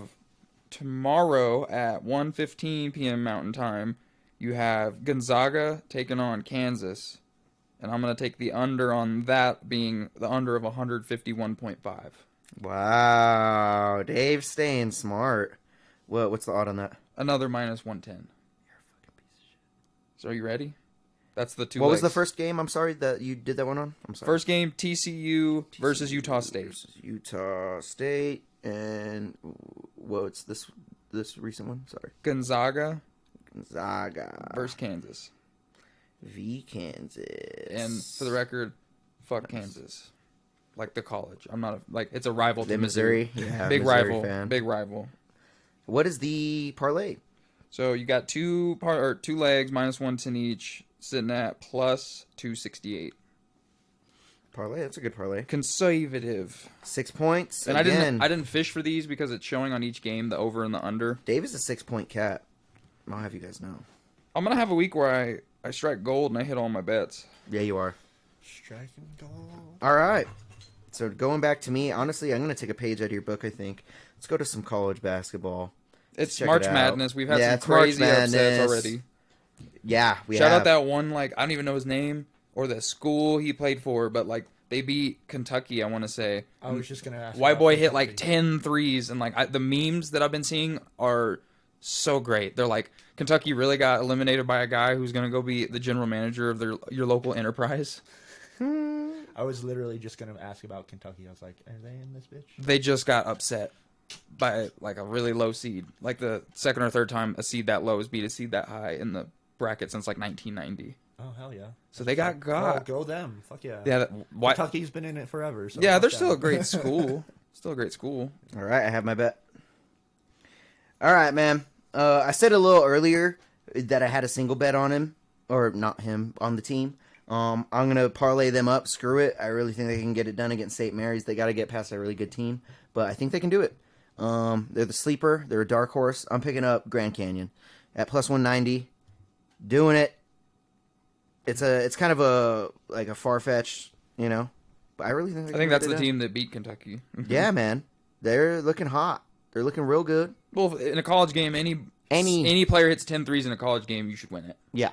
tomorrow at 1:15 p.m. Mountain Time. You have Gonzaga taking on Kansas. And I'm going to take the under on that being the under of 151.5. Wow, Dave's staying smart. What's the odd on that? Another minus 110. You're a fucking piece of shit. So are you ready? That's the two What was legs. the first game? I'm sorry that you did that one on. I'm sorry. First game, TCU versus Utah State. Versus Utah State and what's this recent one? Sorry. Gonzaga Gonzaga versus Kansas. v Kansas. And for the record, fuck Kansas. Like the college. I'm not it's a rival to The Missouri. Yeah, Big Missouri rival. fan. Big rival. What is the parlay? So you got two legs, minus 110 each, sitting at plus 268. Parlay. That's a good parlay. Conservative. 6 points. And Again, I didn't fish for these because it's showing on each game the over and the under. Dave is a 6-point cat. I'll have you guys know. I'm gonna have a week where I strike gold and I hit all my bets. Yeah, you are. Striking gold. All right. So going back to me, honestly, I'm going to take a page out of your book, I think. Let's go to some college basketball. It's check March it out. Madness. We've had Yeah, some it's March crazy upsets Madness. already. Yeah, we Shout have. out that one, like, I don't even know his name or the school he played for, but, like, they beat Kentucky, I want to say. I was just gonna ask. White about boy hit, like, Kentucky. 10 threes, and, like, the memes that I've been seeing are so great. They're like, Kentucky really got eliminated by a guy who's going to go be the general manager of your local enterprise. I was literally just gonna ask about Kentucky. I was like, are they in this bitch? They just got upset by, like, a really low seed. Like, the second or third time a seed that low has beat a seed that high in the bracket since, like, 1990. Oh hell yeah! So they got Oh, go them! Fuck yeah! Yeah, Kentucky's been in it forever. So yeah, fuck they're them. still a great school. Still a great school. All right, I have my bet. All right, man. I said a little earlier that I had a single bet on him, or not him, on the team. I'm going to parlay them up. Screw it. I really think they can get it done against St. Mary's. They got to get past a really good team, but I think they can do it. They're the sleeper. They're a dark horse. I'm picking up Grand Canyon at plus 190. Doing it. It's kind of a far-fetched, you know, but I really think they I can think get that's it the done. team that beat Kentucky. Yeah, man. They're looking hot. They're looking real good. Well, in a college game, any player hits 10 threes in a college game, you should win it. Yeah.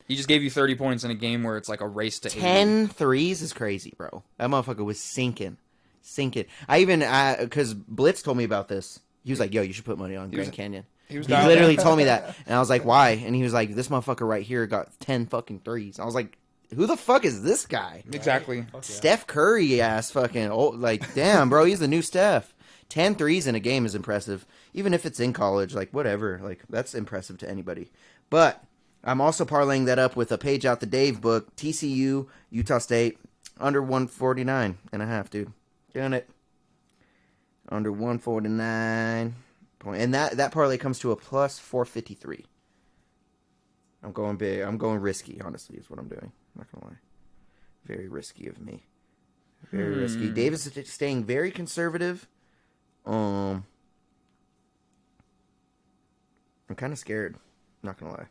He just gave you 30 points in a game where it's like a race to 80. 10 threes is crazy, bro. That motherfucker was sinking. I even, because Blitz told me about this. He was like, yo, you should put money on Grand Canyon. He was He down. literally told me that. And I was like, why? And he was like, this motherfucker right here got 10 fucking threes. I was like, who the fuck is this guy? Exactly. Fuck yeah. Steph Curry ass fucking, like, damn, bro, he's the new Steph. 10 threes in a game is impressive. Even if it's in college, like, whatever. Like, that's impressive to anybody. But I'm also parlaying that up with a page out the Dave book. TCU, Utah State, under 149.5, dude. Doing it. Under 149. And that parlay comes to a plus 453. I'm going big. I'm going risky, honestly, is what I'm doing. I'm not going to lie. Very risky of me. Very risky. Davis is staying very conservative. I'm kind of scared. Not going to lie.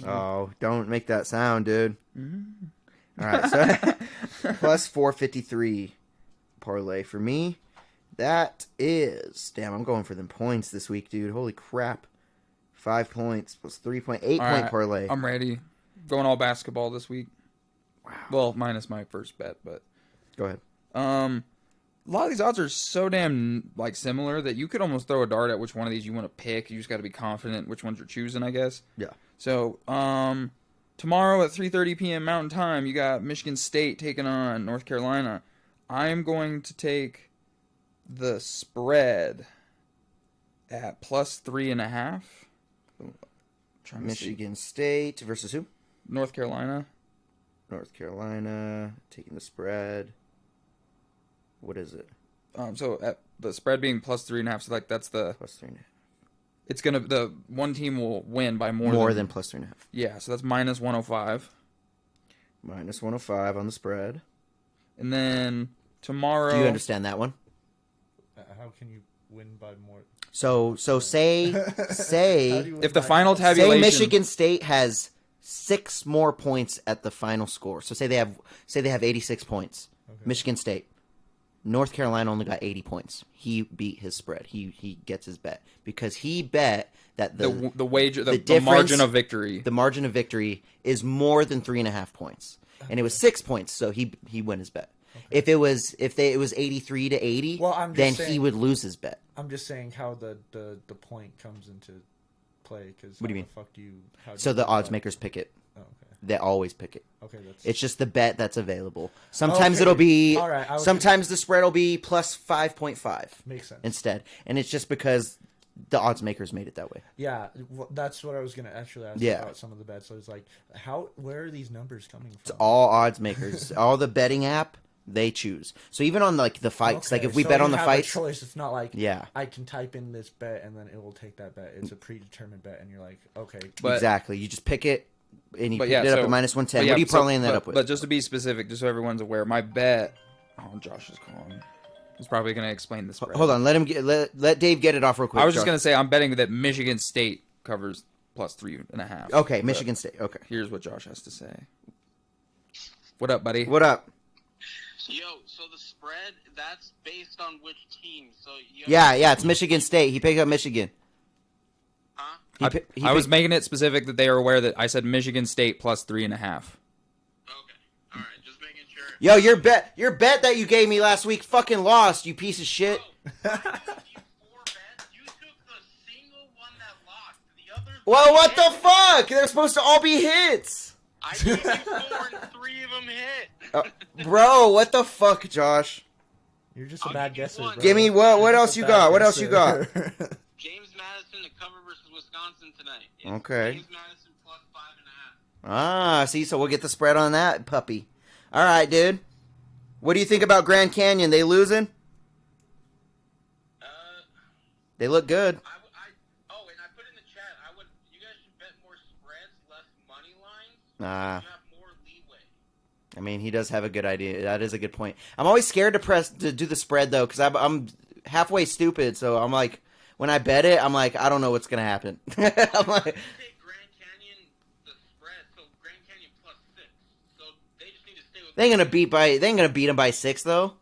Oh, don't make that sound, dude. All right, so plus 453 parlay for me. That is, damn, I'm going for them points this week, dude. Holy crap. 5 points plus 3.8 point right, parlay. I'm ready. Going all basketball this week. Wow. Well, minus my first bet, but Go ahead. a lot of these odds are so damn like similar that you could almost throw a dart at which one of these you want to pick. You just got to be confident which ones you're choosing, I guess. Yeah. So, tomorrow at 3:30 p.m. Mountain Time, you got Michigan State taking on North Carolina. I'm going to take the spread at plus 3.5. Trying to see. Michigan State versus who? North Carolina. North Carolina taking the spread. What is it? So at the spread being plus 3.5, so like that's the Plus 3.5. it's gonna the one team will win by More than plus 3.5. yeah, so that's minus 105. Minus 105 on the spread. And then tomorrow, Do you understand that one? How can you win by more? So say How do you win if the by- final say tabulation, Michigan State has 6 more points at the final score. So say they have 86 points. Okay. Michigan State. North Carolina only got 80 points. He beat his spread. He gets his bet because he bet that the wager, the difference- margin of victory. the margin of victory is more than 3.5 points, and it was 6 points. So he won his bet. If it was 83 to 80, Well, I'm just then he saying- would lose his bet. I'm just saying how the point comes into play. Because What do you mean? The fuck do you? How do So you the do odds that? makers pick it. Oh, okay. They always pick it. Okay, that's. It's just the bet that's available. Sometimes Okay. it'll be. All right, I was sometimes the spread will be plus 5.5 makes sense. instead, and it's just because the odds makers made it that way. Yeah, that's what I was gonna actually ask Yeah. about some of the bets. So it's like, where are these numbers coming from? It's all odds makers. All the betting app they choose. So even on like the fights, like Okay, if we so bet you on the have fights, a choice. It's not like yeah, I can type in this bet and then it will take that bet. It's a predetermined bet, and you're like, okay, But- exactly. You just pick it, and you But picked yeah, it up so- at minus 110. But What yeah, are you parlaying that up with? But just to be specific, just so everyone's aware, my bet. Oh, Josh is calling. He's probably going to explain this. Hold on, let Dave get it off real quick. I was just Josh. going to say I'm betting that Michigan State covers plus 3.5. Okay, But Michigan State. Okay. Here's what Josh has to say. What up, buddy? What up? Yo, so the spread, that's based on which team? So Yeah, it's Michigan State. He picked up Michigan. Huh? I was making it specific that they are aware that I said Michigan State plus 3.5. Okay. All right, just making sure. Yo, your bet that you gave me last week fucking lost, you piece of shit. I gave you 4 bets. You took the single one that lost. The other. Well, what the fuck? They're supposed to all be hits. I gave you 4 and 3 of them hit. Bro, what the fuck, Josh? You're just a I'll bad give you guesser, one. bro. Give me what You're else just a you bad got? What else you got? guesser. James Madison to cover versus Wisconsin tonight. It's Okay. James Madison plus 5.5. Ah, see, so we'll get the spread on that puppy. All right, dude. What do you think about Grand Canyon? They losing? They look good. And I put in the chat. You guys should bet more spreads, less money lines. Ah. You have more leeway. I mean, he does have a good idea. That is a good point. I'm always scared to do the spread though, because I'm halfway stupid. So I'm like, when I bet it, I'm like, I don't know what's gonna happen. I'm like, Take Grand Canyon the spread, so Grand Canyon plus 6. So they just need to stay with. they ain't gonna beat him by 6 though.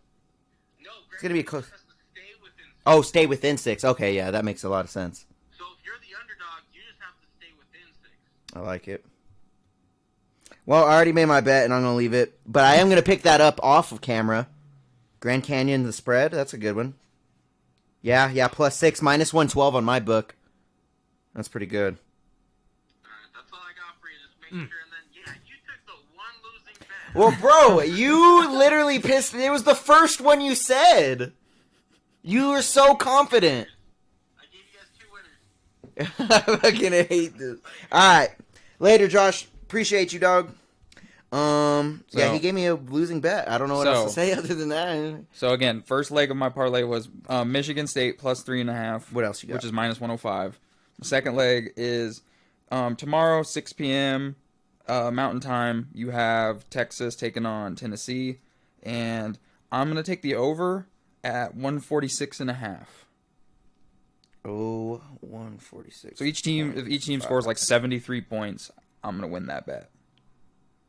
No, Grand gonna be Canyon close. has to stay within 6. Oh, stay within 6. Okay, yeah, that makes a lot of sense. So if you're the underdog, you just have to stay within 6. I like it. Well, I already made my bet, and I'm gonna leave it, but I am gonna pick that up off of camera. Grand Canyon the spread. That's a good one. Yeah, plus 6, minus 112 on my book. That's pretty good. Alright, that's all I got for you. Just make sure, and then you took the one losing bet. Well, bro, you literally pissed. It was the first one you said. You were so confident. I gave you guys 2 winners. I fucking hate this. All right, later, Josh. Appreciate you, dog. Yeah, he gave me a losing bet. I don't know what else to say other than that. So again, first leg of my parlay was Michigan State plus 3.5. What else you got? Which is minus 105. The second leg is tomorrow 6 p.m. Mountain Time. You have Texas taking on Tennessee, and I'm gonna take the over at 146.5. Oh, 146. So if each team scores like 73 points, I'm gonna win that bet.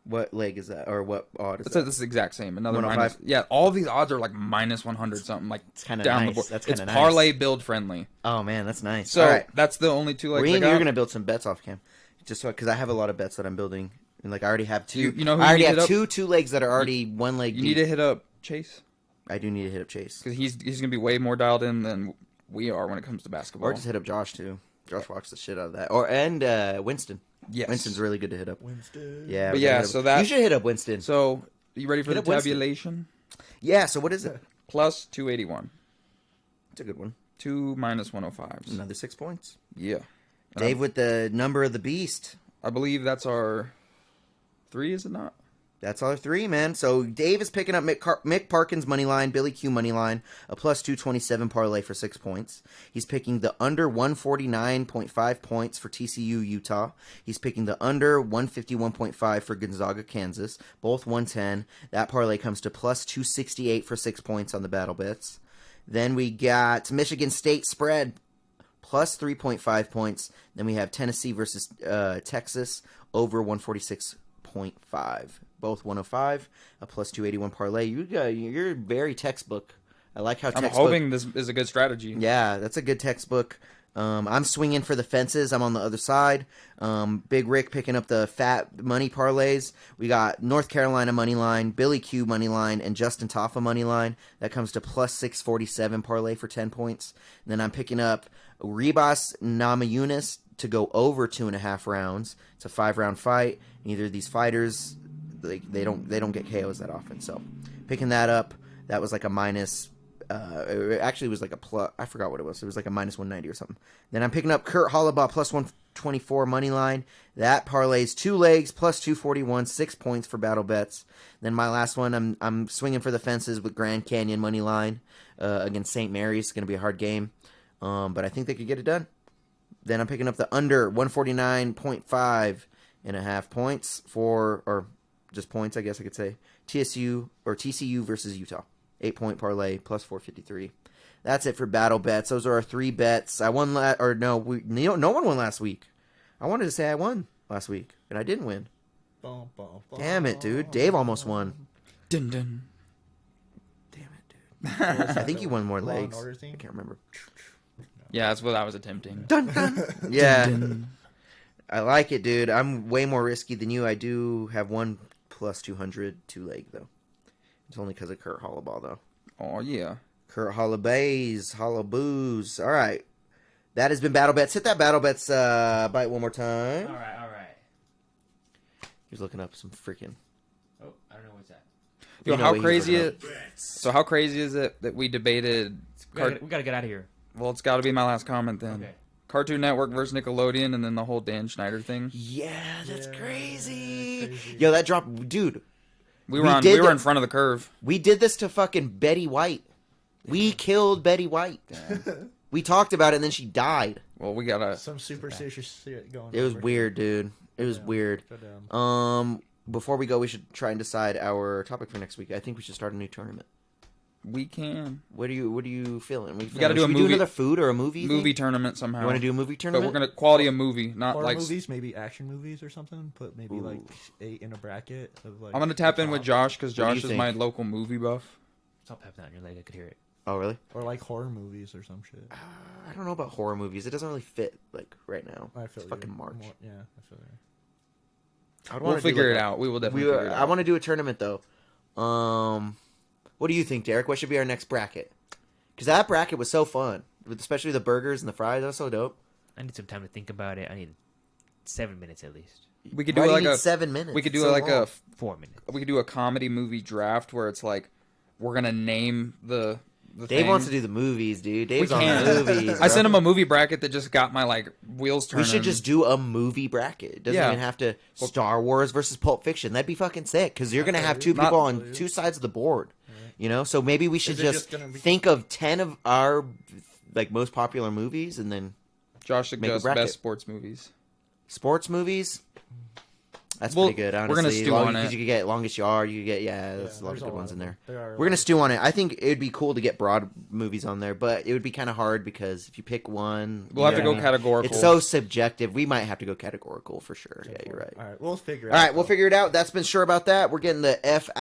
What leg is that, or what odd is It's that? the exact same. Another 105? minus. Yeah, all of these odds are like minus 100 something. Like It's kinda down nice. the board. That's It's kinda parlay nice. build friendly. Oh man, that's nice. So All right, that's the only 2 legs. we I and got. you're gonna build some bets off cam, just so because I have a lot of bets that I'm building, and like I already have 2. You know who I you already need have to hit two legs that are already one leg. You need to hit up Chase I do need to hit up Chase, because he's gonna be way more dialed in than we are when it comes to basketball. or just hit up Josh too. Josh watched the shit out of that, and Winston. Yes. Winston's really good to hit up. Winston. Yeah, But we yeah, gotta hit so up- that- you should hit up Winston. So you ready for Hit the up Winston. tabulation? Yeah. So what is it? Plus 281. It's a good one. 2 minus 105s. Another 6 points. Yeah. Dave with the number of the beast. I believe that's our 3, is it not? That's our 3, man. So Dave is picking up Mick Parkin's money line, Billy Q money line, a plus 227 parlay for 6 points. He's picking the under 149.5 points for TCU Utah. He's picking the under 151.5 for Gonzaga Kansas, both 110. That parlay comes to plus 268 for 6 points on the battle bets. Then we got Michigan State spread plus 3.5 points. Then we have Tennessee versus Texas over 146.5. Both 105, a plus 281 parlay. You're very textbook. I like how I'm textbook. hoping this is a good strategy. Yeah, that's a good textbook. I'm swinging for the fences. I'm on the other side. Big Rick picking up the fat money parlays. We got North Carolina money line, Billy Q money line, and Justin Taffa money line. That comes to plus 647 parlay for 10 points. And then I'm picking up Rebas Namajunas to go over 2.5 rounds. It's a 5-round fight. Neither of these fighters, they don't get KOs that often. So picking that up, that was like a minus. It actually was like a plus. I forgot what it was. It was like a minus 190 or something. Then I'm picking up Kurt Hollabaugh plus 124 money line. That parlays 2 legs plus 241, 6 points for battle bets. Then my last one, I'm swinging for the fences with Grand Canyon money line against St. Mary's. It's going to be a hard game, but I think they could get it done. Then I'm picking up the under 149.5 points or just points, I guess I could say. TCU versus Utah. 8-point parlay plus 453. That's it for battle bets. Those are our 3 bets. I won no one won last week. I wanted to say I won last week, and I didn't win. Bum, bum, bum. Damn it, dude. Dave almost won. Dun, dun. Damn it, dude. I think you won more Law and legs. Order I thing? can't remember. Yeah, that's what I was attempting. Yeah. Dun, dun. I like it, dude. I'm way more risky than you. I do have 1 plus 200 2-leg, though. It's only because of Kurt Hollaball, though. Oh, yeah. Kurt Hollabays, Hollaboos. All right. That has been Battle Bets. Hit that Battle Bets bite one more time. All right. He was looking up some freaking... Oh, I don't know what's that. Yo, You know how what he was crazy looking it? up. So how crazy is it that we debated? We gotta get out of here. Well, it's got to be my last comment then. Okay. Cartoon Network versus Nickelodeon, and then the whole Dan Schneider thing. Yeah, that's Yeah, crazy. crazy. Yo, that dropped... Dude, We We were did in the- front of the curve. we did this to fucking Betty White. We killed Betty White. We talked about it, and then she died. Well, we gotta. Some superstitious shit going on. It was over weird, dude. It was Yeah. weird. here. Goddamn. Before we go, we should try and decide our topic for next week. I think we should start a new tournament. We can What are you feeling? We gotta do Should a we movie- another food or a movie? movie thing? tournament somehow. You want to do a movie But tournament? we're gonna quality a movie, not Horror like. movies, maybe action movies or something. Put maybe like 8 in a bracket of like. I'm gonna tap the in with top. Josh because What do you Josh is think? my local movie buff. Stop tapping on your leg. I could hear it. Oh, really? Or like horror movies or some shit. I don't know about horror movies. It doesn't really fit like right now. I feel It's you. fucking March. Yeah, I feel you. I would We'll wanna do, figure like, it a- out. We will definitely figure it I out. want to do a tournament though. What do you think, Deryk? What should be our next bracket? Because that bracket was so fun, especially the burgers and the fries. That was so dope. I need some time to think about it. I need 7 minutes at least. We could do Why do you like need a 7 minutes. we could It's do so like long. a 4 minutes. we could do a comedy movie draft where it's like we're gonna name the Dave thing. wants to do the movies, dude. Dave's on can. the movies. I bro. sent him a movie bracket that just got my like wheels turning. We should just do a movie bracket. It doesn't Yeah. even have to Star Wars versus Pulp Fiction. That'd be fucking sick because you're gonna have two Not- people on two sides of the board. You know, so maybe we should it just just gonna be- think of 10 of our like most popular movies and then Josh make a suggests bracket. best sports movies. sports movies. That's Well, pretty good. Honestly, we're gonna stew on it. You could get Longest Yard. You could get there's a lot of there's good ones in of there. them. There are a We're gonna lot. stew on it. I think it would be cool to get broad movies on there, but it would be kind of hard because if you pick one, We'll have to you know go what I mean? categorical. It's so subjective. We might have to go categorical for sure. Yeah, you're right. All right, we'll figure it All out. right, we'll figure it out. That's been sure about that. We're getting the F